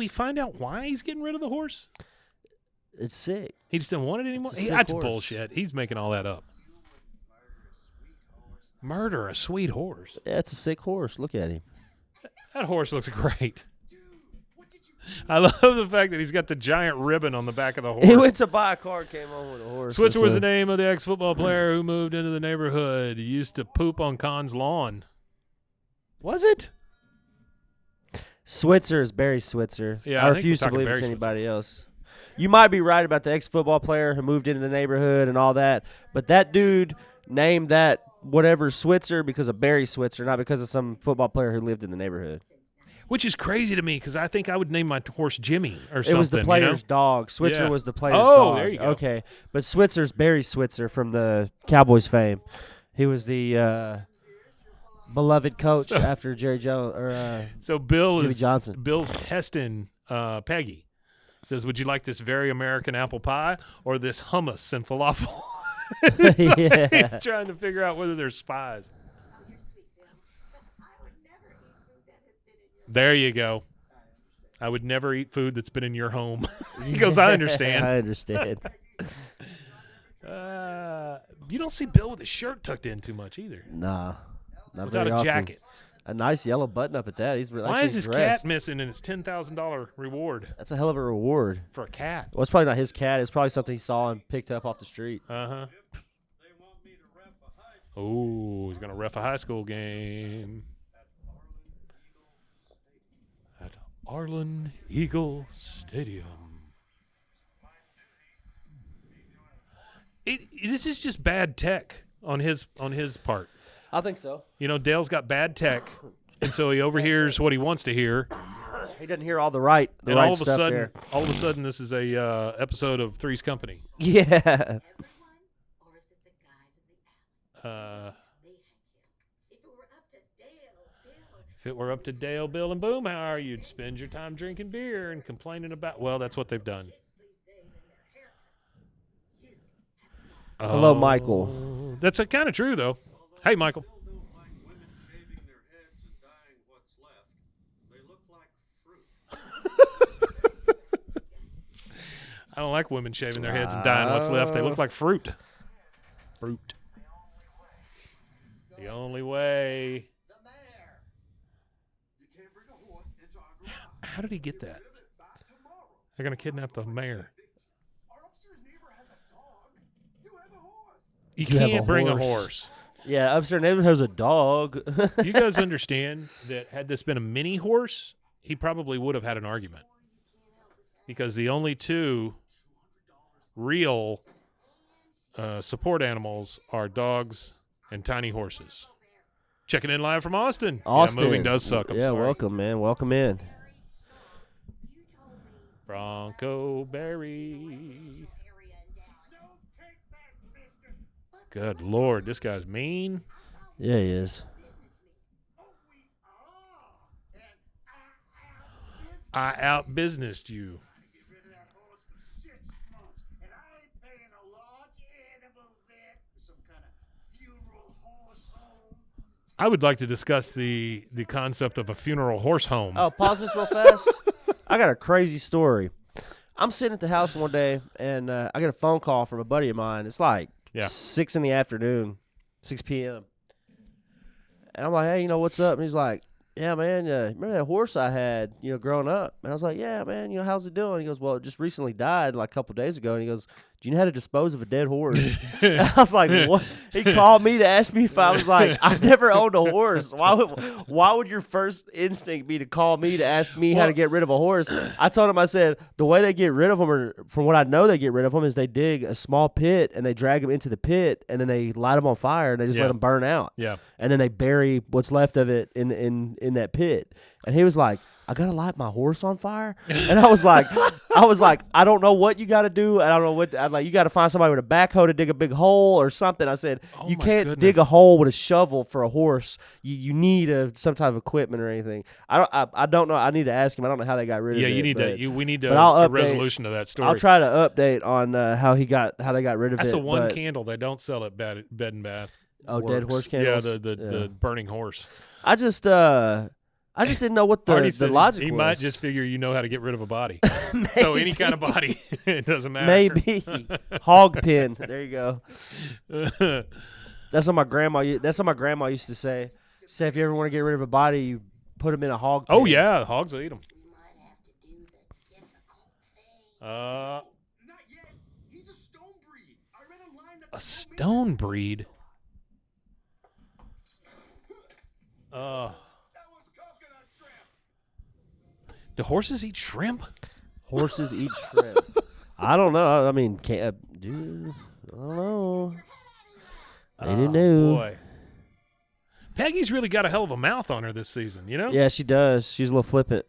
Speaker 1: find out why he's getting rid of the horse?
Speaker 2: It's sick.
Speaker 1: He just didn't want it anymore.
Speaker 2: It's a sick
Speaker 1: That's
Speaker 2: horse.
Speaker 1: bullshit. He's making all that up. Murder a sweet horse.
Speaker 2: Yeah, it's a sick horse. Look at him.
Speaker 1: That horse looks great. I love the fact that he's got the giant ribbon on the back of the horse.
Speaker 2: He went to buy a car, came home with a horse.
Speaker 1: Switzer
Speaker 2: That's
Speaker 1: was the
Speaker 2: what-
Speaker 1: name of the ex-football player who moved into the neighborhood. He used to poop on Khan's lawn. Was it?
Speaker 2: Switzer is Barry Switzer.
Speaker 1: Yeah,
Speaker 2: I
Speaker 1: I think
Speaker 2: refuse
Speaker 1: we're
Speaker 2: to
Speaker 1: talking
Speaker 2: believe
Speaker 1: Barry
Speaker 2: it's
Speaker 1: Switzer.
Speaker 2: anybody else. You might be right about the ex-football player who moved into the neighborhood and all that, but that dude named that whatever Switzer because of Barry Switzer, not because of some football player who lived in the neighborhood.
Speaker 1: Which is crazy to me because I think I would name my horse Jimmy or something.
Speaker 2: It was the player's
Speaker 1: you
Speaker 2: dog. Switzer
Speaker 1: Yeah.
Speaker 2: was the player's
Speaker 1: Oh,
Speaker 2: dog.
Speaker 1: there you go.
Speaker 2: Okay, but Switzer's Barry Switzer from the Cowboys fame. He was the beloved coach after Jerry Jones or
Speaker 1: know? So Bill
Speaker 2: Jimmy
Speaker 1: is
Speaker 2: Johnson.
Speaker 1: Bill's testing Peggy. Says, would you like this very American apple pie or this hummus and falafel?
Speaker 2: Yeah.
Speaker 1: He's trying to figure out whether they're spies. There you go. I would never eat food that's been in your home. He goes, I understand.
Speaker 2: I understand.
Speaker 1: You don't see Bill with his shirt tucked in too much either.
Speaker 2: Nah, not
Speaker 1: Without
Speaker 2: very
Speaker 1: a
Speaker 2: often.
Speaker 1: jacket.
Speaker 2: A nice yellow button up at that. He's
Speaker 1: Why
Speaker 2: actually
Speaker 1: is his
Speaker 2: dressed.
Speaker 1: cat missing in his $10,000 reward
Speaker 2: That's a hell of a reward.
Speaker 1: for a cat?
Speaker 2: Well, it's probably not his cat. It's probably something he saw and picked up off the street.
Speaker 1: Uh-huh. Oh, he's going to ref a high school game. At Arlen Eagle Stadium. This is just bad tech on his part.
Speaker 2: I think so.
Speaker 1: You know, Dale's got bad tech, and so he overhears what he wants to hear.
Speaker 2: He doesn't hear all the right
Speaker 1: And
Speaker 2: stuff
Speaker 1: all of a sudden, this is a episode of Three's Company.
Speaker 2: there. Yeah.
Speaker 4: Or is it the guys in the alley? They hang him. If it were up to Dale, Bill,
Speaker 1: If it were up to Dale, Bill, and Boomhauer, you'd spend your time drinking beer and complaining about. Well, that's what they've done.
Speaker 2: Hello, Michael.
Speaker 1: That's kind of true, though. Hey, Michael.
Speaker 5: Don't like women shaving their heads and dying what's left. They look like fruit.
Speaker 1: I don't like women shaving their heads and dying what's left. They look like fruit. Fruit. The only way.
Speaker 5: The mayor. You can't bring a horse into our garage.
Speaker 1: How did he get that?
Speaker 5: By tomorrow.
Speaker 1: They're going to kidnap the mayor.
Speaker 5: Our upstairs neighbor has a dog. You have a horse.
Speaker 1: You
Speaker 2: You have a
Speaker 1: can't bring a
Speaker 2: horse.
Speaker 1: horse.
Speaker 2: Yeah, upstairs neighbor has a dog.
Speaker 1: You guys understand that had this been a mini horse, he probably would have had an argument. Because the only two real support animals are dogs and tiny horses. Checking in live from Austin.
Speaker 2: Austin.
Speaker 1: Yeah, moving does suck. I'm
Speaker 2: yeah,
Speaker 1: sorry.
Speaker 2: welcome, man. Welcome in.
Speaker 1: Bronco Berry. Good Lord, this guy's mean.
Speaker 2: Yeah, he is.
Speaker 5: Oh,
Speaker 1: I out-businessed you.
Speaker 6: Get rid of that horse for 6 months, and I ain't paying a large animal vet for some kind of funeral horse home.
Speaker 1: I would like to discuss the concept of a funeral horse home.
Speaker 2: Oh, pause this real fast. I got a crazy story. I'm sitting at the house one day, and I get a phone call from a buddy of mine. It's like 6 in the afternoon, 6 p.m. And I'm like, hey, what's up? And he's like, yeah, man, remember that horse I had, growing up? And I was like, yeah, man, how's it doing? He goes, well, it just recently died like a couple days ago. And he goes, do you know how to dispose of a dead horse? And I was like, what? He called me to ask me if I was like, I've never owned a horse. Why would your first instinct be to call me to ask me how to get rid of a horse? I told him, I said, the way they get rid of them, or from what I know they get rid of them, is they dig a small pit and they drag them into the pit and then they light them on fire and they just let them burn out.
Speaker 1: Yeah.
Speaker 2: And then they bury what's left of it in that pit. And he was like, I gotta light my horse on fire. And I was like, I don't know what you gotta do. I don't know what. I'm like, you gotta find somebody with a backhoe to dig a big hole or something. I said, you can't dig a hole with a shovel for a horse. You need some type of equipment or anything. I don't know. I need to ask him. I don't know how they got rid of it.
Speaker 1: Yeah, you need to. We need
Speaker 2: a
Speaker 1: resolution of that story.
Speaker 2: I'll try to update on how they got rid of it.
Speaker 1: That's a one candle they don't sell at Bed and Bath.
Speaker 2: Oh,
Speaker 1: Works.
Speaker 2: dead horse candles.
Speaker 1: Yeah, the burning horse.
Speaker 2: I just didn't know what the logic was.
Speaker 1: He might just figure you know how to get rid of a body. So any kind of body, it doesn't matter.
Speaker 2: Maybe hog pen. There you go. That's what my grandma used to say. She said if you ever want to get rid of a body, you put them in a hog pen.
Speaker 1: Oh yeah, hogs will eat them.
Speaker 4: You might have to do the difficult thing.
Speaker 5: Not yet. He's a stone breed. I read a line that
Speaker 1: A stone breed.
Speaker 5: that was coconut shrimp.
Speaker 1: Do horses eat shrimp?
Speaker 2: Horses eat shrimp. I don't know. I mean, I don't know. I didn't know.
Speaker 1: Boy. Peggy's really got a hell of a mouth on her this season,
Speaker 2: Yeah, she does. She's a little flippant.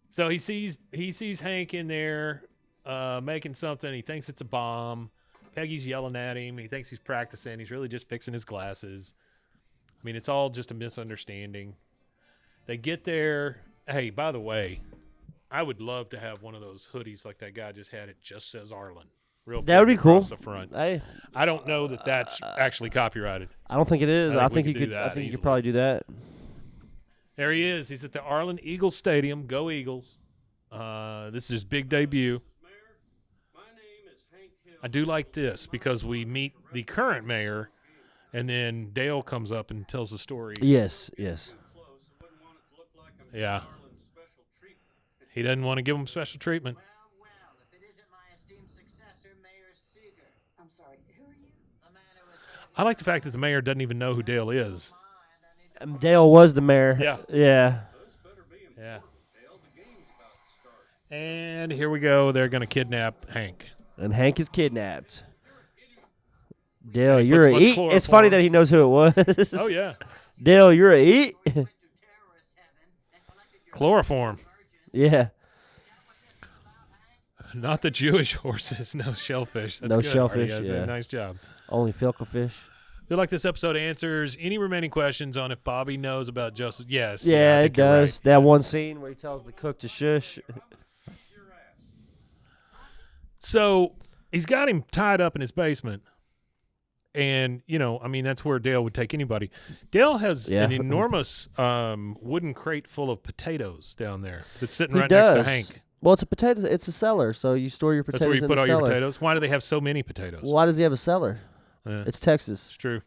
Speaker 1: So he sees Hank in there making something. He thinks it's a bomb. Peggy's yelling at him. He thinks he's practicing. He's really just fixing his glasses. I mean, it's all just a misunderstanding. They get there. Hey, by the way, I would love to have one of those hoodies like that guy just had. It just says Arlen. Real
Speaker 2: That would be cool.
Speaker 1: across the front.
Speaker 2: Hey,
Speaker 1: I don't know that that's actually copyrighted.
Speaker 2: I don't think it is.
Speaker 1: I
Speaker 2: I
Speaker 1: think
Speaker 2: think
Speaker 1: we
Speaker 2: you
Speaker 1: could do
Speaker 2: could. I
Speaker 1: that
Speaker 2: think you
Speaker 1: easily.
Speaker 2: could probably do that.
Speaker 1: There he is. He's at the Arlen Eagles Stadium. Go Eagles. This is his big debut.
Speaker 5: Mayor, my name is Hank Hill.
Speaker 1: I do like this because we meet the current mayor, and then Dale comes up and tells the story.
Speaker 2: Yes.
Speaker 5: Close. I wouldn't want it to look like I'm
Speaker 1: Yeah.
Speaker 5: Arlen's special treatment.
Speaker 1: He doesn't want to give him special treatment.
Speaker 7: Well, if it isn't my esteemed successor, Mayor Seeger.
Speaker 4: I'm sorry, who are you?
Speaker 7: The man who was
Speaker 1: I like the fact that the mayor doesn't even know who Dale is.
Speaker 2: Dale was the mayor.
Speaker 1: Yeah.
Speaker 2: Yeah.
Speaker 5: This better be important.
Speaker 1: Yeah.
Speaker 5: Dale, the game's about to start.
Speaker 1: And here we go. They're going to kidnap Hank.
Speaker 2: And Hank is kidnapped. Dale,
Speaker 1: And he
Speaker 2: you're
Speaker 1: puts
Speaker 2: a
Speaker 1: much
Speaker 2: eat. It's
Speaker 1: chloroform.
Speaker 2: funny that he knows who it was.
Speaker 1: Oh, yeah.
Speaker 2: Dale, you're a eat.
Speaker 1: Chloroform.
Speaker 2: Yeah.
Speaker 1: Not the Jewish horses. No shellfish. That's
Speaker 2: No
Speaker 1: good,
Speaker 2: shellfish,
Speaker 1: Artie. That's
Speaker 2: yeah.
Speaker 1: a nice job.
Speaker 2: Only Filkafish.
Speaker 1: I feel like this episode answers any remaining questions on if Bobby knows about Joseph. Yes.
Speaker 2: Yeah,
Speaker 1: I
Speaker 2: it
Speaker 1: think you're right.
Speaker 2: does. That one scene where he tells the cook to shush.
Speaker 1: So he's got him tied up in his basement. And, I mean, that's where Dale would take anybody. Dale has
Speaker 2: Yeah.
Speaker 1: an enormous wooden crate full of potatoes down there that's sitting
Speaker 2: He
Speaker 1: right
Speaker 2: does.
Speaker 1: next to Hank.
Speaker 2: Well, it's a potato. It's a cellar, so you store your
Speaker 1: That's
Speaker 2: potatoes
Speaker 1: where you
Speaker 2: in
Speaker 1: put
Speaker 2: the
Speaker 1: all
Speaker 2: cellar.
Speaker 1: your potatoes. Why do they have so many potatoes?
Speaker 2: Why does he have a cellar?
Speaker 1: Yeah,
Speaker 2: It's Texas.
Speaker 1: it's true.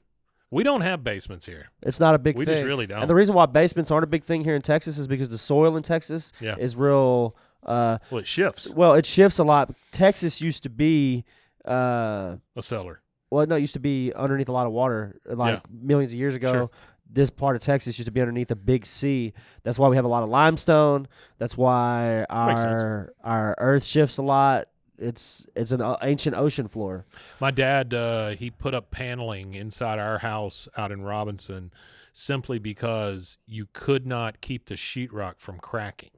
Speaker 1: We don't have basements here.
Speaker 2: It's not a big
Speaker 1: We
Speaker 2: thing.
Speaker 1: just really don't.
Speaker 2: And the reason why basements aren't a big thing here in Texas is because the soil in Texas
Speaker 1: Yeah.
Speaker 2: is real.
Speaker 1: Well, it shifts.
Speaker 2: Well, it shifts a lot. Texas used to be.
Speaker 1: A cellar.
Speaker 2: Well, no, it used to be underneath a lot of water, like
Speaker 1: Yeah.
Speaker 2: millions of years ago.
Speaker 1: Sure.
Speaker 2: This part of Texas used to be underneath a big sea. That's why we have a lot of limestone. That's why
Speaker 1: Makes sense.
Speaker 2: our earth shifts a lot. It's an ancient ocean floor.
Speaker 1: My dad, he put up paneling inside our house out in Robinson simply because you could not keep the sheetrock from cracking.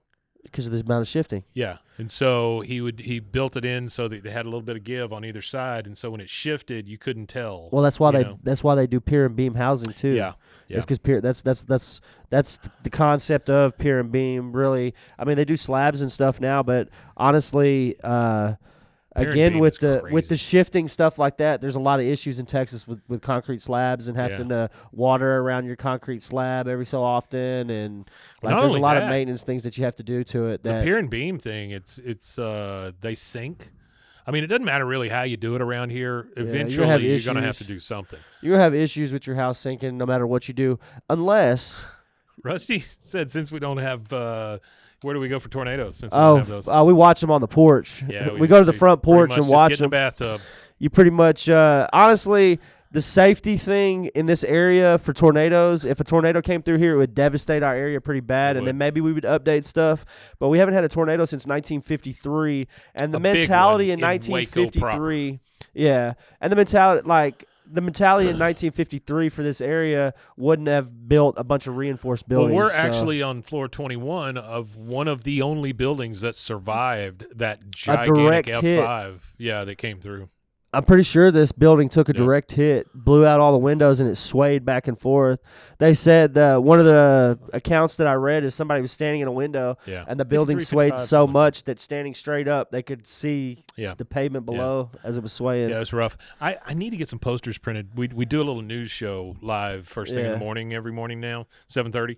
Speaker 2: Because of the amount of shifting.
Speaker 1: Yeah, and so he built it in so that they had a little bit of give on either side, and so when it shifted, you couldn't tell.
Speaker 2: Well, that's why
Speaker 1: you
Speaker 2: they
Speaker 1: know?
Speaker 2: that's why they do pier and beam housing too.
Speaker 1: Yeah, Yeah.
Speaker 2: It's because that's the concept of pier and beam. Really, I mean, they do slabs and stuff now, but honestly, again
Speaker 1: beam
Speaker 2: with
Speaker 1: is
Speaker 2: the
Speaker 1: crazy.
Speaker 2: shifting stuff like that, there's a lot of issues in Texas with concrete slabs and having to water around your concrete slab every so often, and like
Speaker 1: Not
Speaker 2: there's a
Speaker 1: only
Speaker 2: lot of
Speaker 1: that,
Speaker 2: maintenance things that you have to do to it.
Speaker 1: the
Speaker 2: That
Speaker 1: pier and beam thing, it's they sink. I mean, it doesn't matter really how you do it around here.
Speaker 2: you're gonna
Speaker 1: Eventually,
Speaker 2: have
Speaker 1: you're going to have to
Speaker 2: issues.
Speaker 1: do something.
Speaker 2: you're gonna have issues with your house sinking no matter what you do, unless
Speaker 1: Rusty said, since we don't have, where do we go for tornadoes? Since we don't have those.
Speaker 2: we watch them on the porch.
Speaker 1: Yeah,
Speaker 2: we go to the
Speaker 1: just
Speaker 2: front
Speaker 1: pretty
Speaker 2: porch
Speaker 1: much
Speaker 2: and
Speaker 1: just
Speaker 2: watch
Speaker 1: get in the
Speaker 2: them.
Speaker 1: bathtub.
Speaker 2: You pretty much, honestly, the safety thing in this area for tornadoes, if a tornado came through here, it would devastate our area pretty bad,
Speaker 1: It
Speaker 2: and
Speaker 1: would.
Speaker 2: then maybe we would update stuff. But we haven't had a tornado since 1953, and the
Speaker 1: A big
Speaker 2: mentality
Speaker 1: one
Speaker 2: in
Speaker 1: in Waco
Speaker 2: 1953, yeah, and the mentality in 1953 for this area wouldn't have built a bunch of reinforced
Speaker 1: Well,
Speaker 2: buildings.
Speaker 1: we're
Speaker 2: so-
Speaker 1: actually on floor 21 of one of the only buildings that survived that
Speaker 2: direct
Speaker 1: gigantic
Speaker 2: hit.
Speaker 1: F5. Yeah, that came through.
Speaker 2: I'm pretty sure this building took a
Speaker 1: Yeah.
Speaker 2: direct hit, blew out all the windows, and it swayed back and forth. They said one of the accounts that I read is somebody was standing in a window,
Speaker 1: Yeah.
Speaker 2: and the building
Speaker 1: 53,
Speaker 2: swayed
Speaker 1: 55,
Speaker 2: so
Speaker 1: something like
Speaker 2: much that standing straight up, they could see
Speaker 1: Yeah.
Speaker 2: the pavement below as it was swaying.
Speaker 1: Yeah, it's rough. I need to get some posters printed. We do a little news show live first thing in
Speaker 2: Yeah.
Speaker 1: the morning every morning now, 7:30.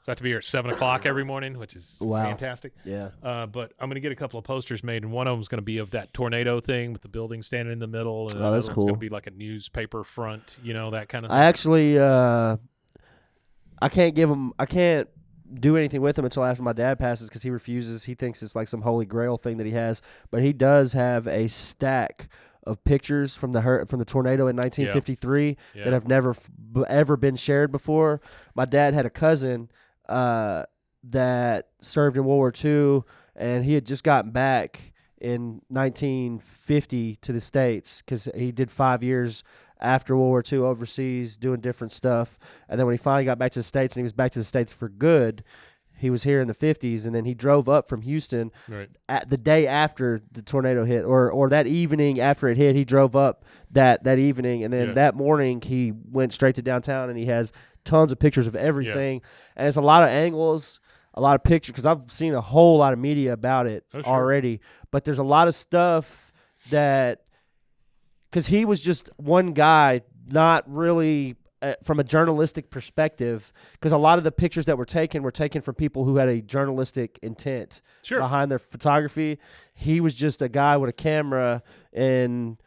Speaker 1: So I have to be here at 7 o'clock every morning, which is
Speaker 2: Wow.
Speaker 1: fantastic.
Speaker 2: Yeah.
Speaker 1: But I'm going to get a couple of posters made, and one of them is going to be of that tornado thing with the building standing in the middle. And
Speaker 2: Oh, that's
Speaker 1: It's
Speaker 2: cool.
Speaker 1: going to be like a newspaper front, that kind of thing.
Speaker 2: I actually, I can't do anything with him until after my dad passes because he refuses. He thinks it's like some holy grail thing that he has, but he does have a stack of pictures from the tornado in 1953
Speaker 1: Yeah.
Speaker 2: that have never ever been shared before. My dad had a cousin that served in World War II, and he had just gotten back in 1950 to the States because he did 5 years after World War II overseas doing different stuff. And then when he finally got back to the States, and he was back to the States for good, he was here in the 50s, and then he drove up from Houston
Speaker 1: Right.
Speaker 2: at the day after the tornado hit, or that evening after it hit. He drove up that evening, and then
Speaker 1: Yeah.
Speaker 2: that morning he went straight to downtown, and he has tons of pictures of everything. And it's a lot of angles, a lot of pictures, because I've seen a whole lot of media about it
Speaker 1: Oh, sure.
Speaker 2: already. But there's a lot of stuff that, because he was just one guy, not really from a journalistic perspective, because a lot of the pictures that were taken from people who had a journalistic intent
Speaker 1: Sure.
Speaker 2: behind their photography. He was just a guy with a camera and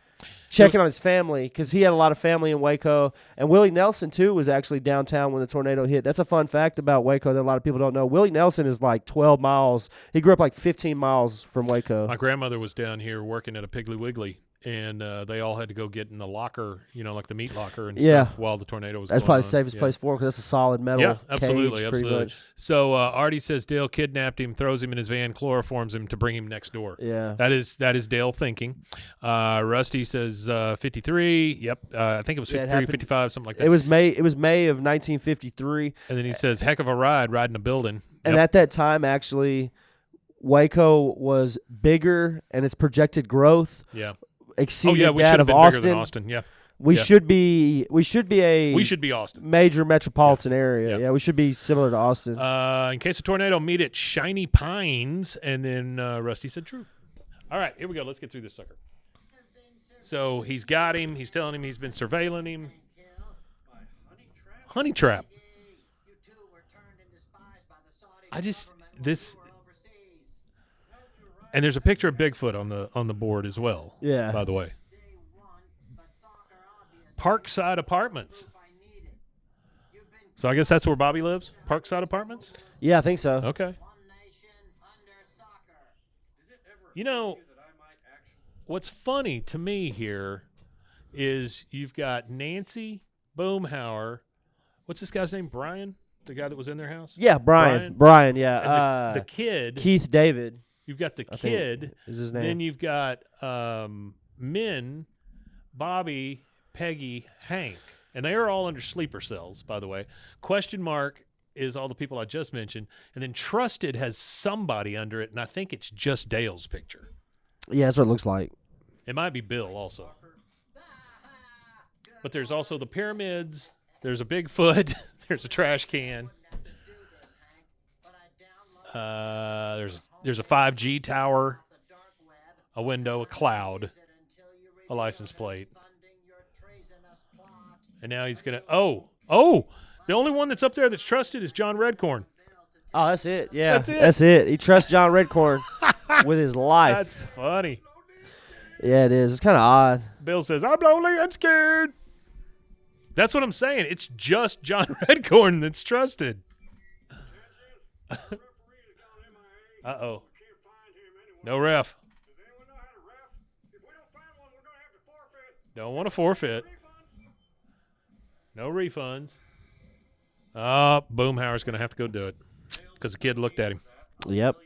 Speaker 2: checking on his family, because he had a lot of family in Waco. And Willie Nelson, too, was actually downtown when the tornado hit. That's a fun fact about Waco that a lot of people don't know. Willie Nelson is like 12 miles. He grew up like 15 miles from Waco.
Speaker 1: My grandmother was down here working at a Piggly Wiggly, and they all had to go get in the locker, like the meat locker and
Speaker 2: Yeah.
Speaker 1: stuff while the tornado was
Speaker 2: That's
Speaker 1: going
Speaker 2: probably the
Speaker 1: on.
Speaker 2: safest
Speaker 1: Yeah.
Speaker 2: place for him, because that's a solid metal
Speaker 1: Yeah, absolutely,
Speaker 2: cage, pretty
Speaker 1: absolutely.
Speaker 2: much.
Speaker 1: So Artie says Dale kidnapped him, throws him in his van, chloroforms him to bring him next door.
Speaker 2: Yeah.
Speaker 1: That is Dale thinking. Rusty says 53. Yep, I think it was
Speaker 2: Yeah, it
Speaker 1: 53,
Speaker 2: happened-
Speaker 1: 55, something like that.
Speaker 2: It was May of 1953.
Speaker 1: And then he says, "Heck of a ride riding a building."
Speaker 2: And
Speaker 1: Yep.
Speaker 2: at that time, actually, Waco was bigger, and its projected growth
Speaker 1: Yeah.
Speaker 2: exceeded
Speaker 1: Oh yeah, we
Speaker 2: that
Speaker 1: should have
Speaker 2: of
Speaker 1: been
Speaker 2: Austin.
Speaker 1: bigger than Austin. Yeah.
Speaker 2: We
Speaker 1: Yeah.
Speaker 2: should be a
Speaker 1: We should be Austin.
Speaker 2: major metropolitan area.
Speaker 1: Yeah.
Speaker 2: Yeah, we should be similar to Austin.
Speaker 1: In case of tornado, meet at Shiny Pines, and then Rusty said true. All right, here we go. Let's get through this sucker. So he's got him. He's telling him he's been surveilling him. Honey trap.
Speaker 7: You two were turned and despised by the Saudi
Speaker 1: I just
Speaker 7: government when
Speaker 1: this,
Speaker 7: you were overseas.
Speaker 1: and there's a picture of Bigfoot on the board as well.
Speaker 2: Yeah.
Speaker 1: By the way,
Speaker 7: Day one, but soccer obvious.
Speaker 1: Parkside Apartments.
Speaker 7: Proof I needed. You've been
Speaker 1: So I guess that's where Bobby lives. Parkside Apartments.
Speaker 2: Yeah, I think so.
Speaker 1: Okay.
Speaker 7: one nation under soccer.
Speaker 1: You know, what's funny to me here is you've got Nancy Boomhauer. What's this guy's name? Brian, the guy that was in their house.
Speaker 2: Yeah, Brian. Yeah,
Speaker 1: And the kid.
Speaker 2: Keith David
Speaker 1: You've got the
Speaker 2: I think
Speaker 1: kid.
Speaker 2: is his name.
Speaker 1: Then you've got Min, Bobby, Peggy, Hank, and they are all under sleeper cells. By the way, question mark is all the people I just mentioned, and then Trusted has somebody under it, and I think it's just Dale's picture.
Speaker 2: Yeah, that's what it looks like.
Speaker 1: It might be Bill also. But there's also the pyramids, There's a Bigfoot. There's a trash can. There's a 5G tower, a window, a cloud, a license plate. And now he's going to – oh, the only one that's up there that's trusted is John Redcorn.
Speaker 2: Oh, that's it. Yeah,
Speaker 1: That's it.
Speaker 2: He trusts John Redcorn with his life.
Speaker 1: That's funny.
Speaker 2: Yeah, it is. It's kind of odd.
Speaker 1: Bill says, I'm lonely and scared. That's what I'm saying. It's just John Redcorn that's trusted. Uh-oh. No ref. Don't want to forfeit. No refunds. Boomhauer's going to have to go do it because the kid looked at him.
Speaker 2: Yep.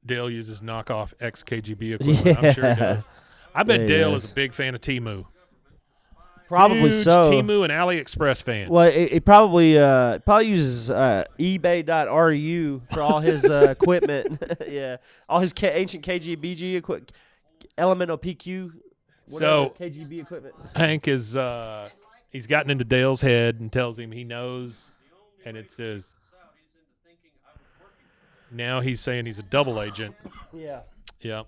Speaker 1: Dale uses knockoff ex-KGB equipment. I'm sure he does. I bet
Speaker 2: Yeah,
Speaker 1: Dale
Speaker 2: is.
Speaker 1: is a big fan of Temu.
Speaker 2: Probably
Speaker 1: Huge
Speaker 2: so.
Speaker 1: Temu and AliExpress fan.
Speaker 2: Well, it probably uses eBay.ru for all his equipment. Yeah, all his ancient KGBG equipment, Elemental PQ, whatever,
Speaker 1: So-
Speaker 2: KGB equipment.
Speaker 1: Hank is he's gotten into Dale's head and tells him he knows, and it says now he's saying he's a double agent.
Speaker 2: Yeah.
Speaker 1: Yeah,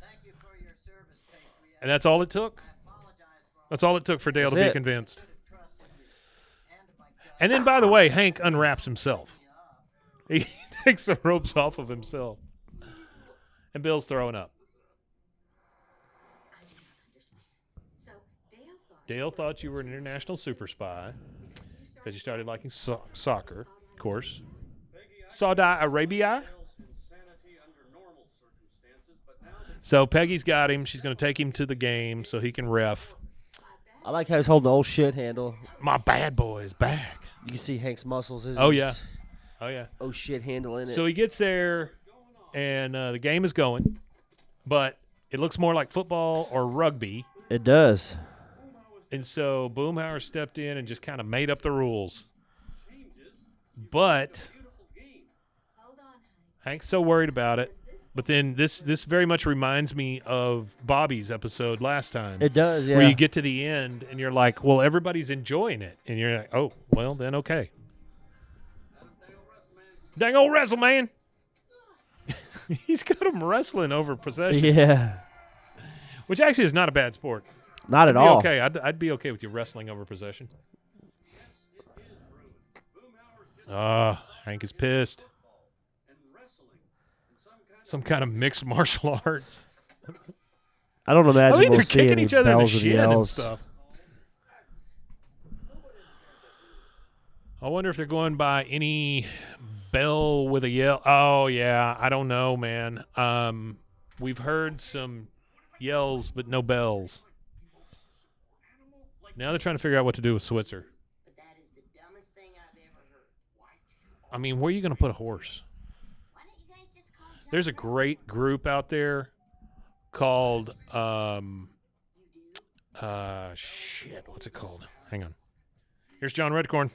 Speaker 7: Thank you for your service, Patriot.
Speaker 1: and that's all it took.
Speaker 7: I apologize for
Speaker 1: That's all it took for Dale
Speaker 2: That's
Speaker 1: to be
Speaker 2: it.
Speaker 1: convinced.
Speaker 7: trusting you. And my God,
Speaker 1: And then, by the way, Hank unwraps himself. He takes the ropes off of himself, and Bill's throwing up.
Speaker 4: I do not understand. So
Speaker 1: Dale thought you were an international super spy because you started liking soccer, of course. Saudi Arabia. So Peggy's got him. She's going to take him to the game so he can ref.
Speaker 2: I like how he's holding the old shit handle.
Speaker 1: My bad boy is back.
Speaker 2: You can see Hank's muscles.
Speaker 1: Oh, yeah. Oh, yeah.
Speaker 2: Oh shit handle in it.
Speaker 1: So he gets there, and the game is going, but it looks more like football or rugby.
Speaker 2: It does.
Speaker 1: And so Boomhauer stepped in and just kind of made up the rules. But Hank's so worried about it. But then this very much reminds me of Bobby's episode last time.
Speaker 2: It does. Yeah.
Speaker 1: Where you get to the end and you're like, well, everybody's enjoying it. And you're like, oh, well, then okay. Dang old wrestle man. He's got him wrestling over possession,
Speaker 2: Yeah.
Speaker 1: which actually is not a bad sport.
Speaker 2: Not at
Speaker 1: Be
Speaker 2: all.
Speaker 1: okay. I'd be okay with you wrestling over possession. Hank is pissed. Some kind of mixed martial arts.
Speaker 2: I don't imagine
Speaker 1: I mean,
Speaker 2: we'll
Speaker 1: they're
Speaker 2: see
Speaker 1: kicking
Speaker 2: any
Speaker 1: each other in the
Speaker 2: bells and
Speaker 1: shin and
Speaker 2: yells.
Speaker 1: stuff. I wonder if they're going by any bell with a yell. Oh, yeah. I don't know, man. We've heard some yells, but no bells. Now they're trying to figure out what to do with Switzer.
Speaker 4: But that is the dumbest thing I've ever heard.
Speaker 1: I mean, where are you going to put a horse?
Speaker 3: Why don't you guys just call John
Speaker 1: There's a great group out there called shit, what's it called? Hang on. Here's John Redcorn.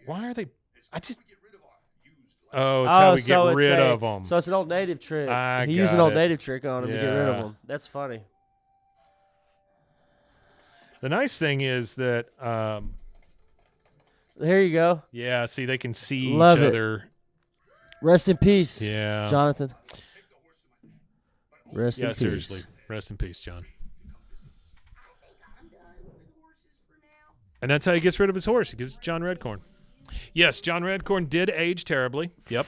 Speaker 1: Why are they? I just. Oh, it's how we get rid of them.
Speaker 2: So it's an old native trick.
Speaker 1: I
Speaker 2: He used an
Speaker 1: got
Speaker 2: old
Speaker 1: it.
Speaker 2: native trick on him to get rid of
Speaker 1: Yeah.
Speaker 2: them. That's funny.
Speaker 1: The nice thing is that,
Speaker 2: There you go.
Speaker 1: yeah, see, they can see
Speaker 2: Love
Speaker 1: each
Speaker 2: it.
Speaker 1: other.
Speaker 2: Rest in peace,
Speaker 1: Yeah.
Speaker 2: Jonathan. Rest
Speaker 1: Yeah,
Speaker 2: in peace.
Speaker 1: seriously. Rest in peace, John. And that's how he gets rid of his horse. He gives John Redcorn. Yes, John Redcorn did age terribly. Yep.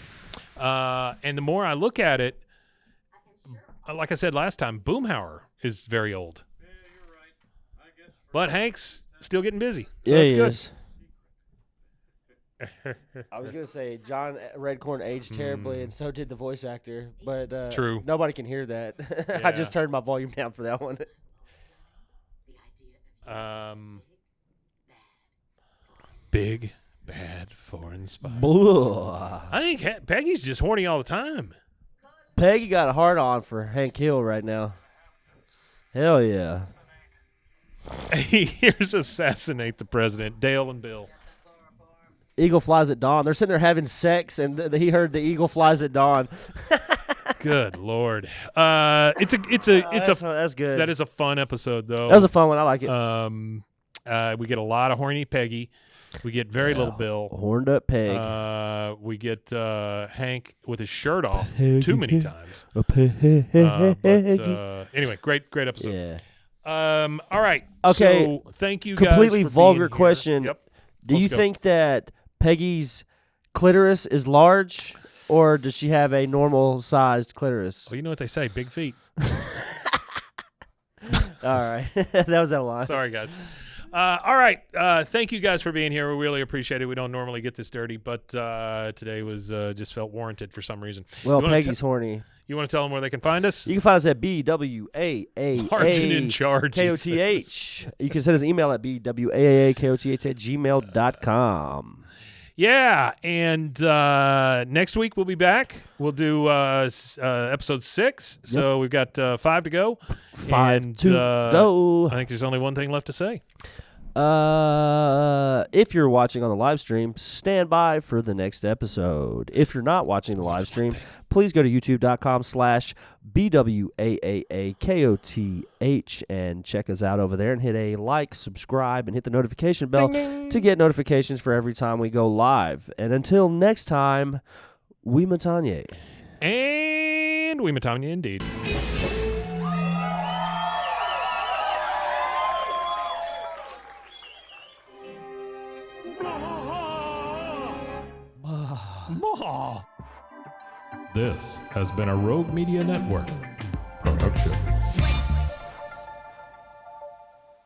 Speaker 1: And the more I look at it, like I said last time, Boomhauer is very old. But Hank's still getting busy. So
Speaker 2: Yeah,
Speaker 1: that's
Speaker 2: he
Speaker 1: good.
Speaker 2: is. I was gonna say John Redcorn aged terribly, and so did the voice actor. But
Speaker 1: True.
Speaker 2: nobody can hear that.
Speaker 1: Yeah.
Speaker 2: I just turned my volume down for that one.
Speaker 1: Big, bad foreign spy.
Speaker 2: Blah.
Speaker 1: I think Peggy's just horny all the time.
Speaker 2: Peggy got a hard on for Hank Hill right now. Hell yeah.
Speaker 1: Here's assassinate the president, Dale and Bill.
Speaker 2: Eagle flies at dawn. They're sitting there having sex, and he heard the eagle flies at dawn.
Speaker 1: Good Lord. That's good. That is a fun episode, though.
Speaker 2: That was a fun one. I like it.
Speaker 1: We get a lot of horny Peggy. We get very little Bill.
Speaker 2: Horned up peg.
Speaker 1: We get Hank with his shirt off too many times. Anyway, great episode.
Speaker 2: Yeah.
Speaker 1: All right.
Speaker 2: Okay.
Speaker 1: So thank you guys.
Speaker 2: Completely
Speaker 1: for
Speaker 2: vulgar
Speaker 1: being here.
Speaker 2: question.
Speaker 1: Yep.
Speaker 2: Do
Speaker 1: Let's
Speaker 2: you
Speaker 1: go.
Speaker 2: think that Peggy's clitoris is large, or does she have a normal sized clitoris?
Speaker 1: Well, you know what they say, big feet.
Speaker 2: All right. That was out of line.
Speaker 1: Sorry, guys. All right. Thank you guys for being here. We really appreciate it. We don't normally get this dirty, but today was just felt warranted for some reason.
Speaker 2: Well,
Speaker 1: You wanna
Speaker 2: Peggy's horny.
Speaker 1: You want to tell them where they can find us?
Speaker 2: You can find us at BWAAA
Speaker 1: Sergeant in charge.
Speaker 2: KOTH. You can send us an email at BWAAKOTH@gmail.com.
Speaker 1: Yeah, and next week we'll be back. We'll do episode 6. So we've got 5 to go.
Speaker 2: 5 to go.
Speaker 1: I think there's only one thing left to say.
Speaker 2: If you're watching on the live stream, stand by for the next episode. If you're not watching the live stream, please go to youtube.com/BWAAAKOTH and check us out over there and hit a like, subscribe, and hit the notification bell to get notifications for every time we go live. And until next time, we matanye.
Speaker 1: And we matanya indeed. This has been a Rogue Media Network production.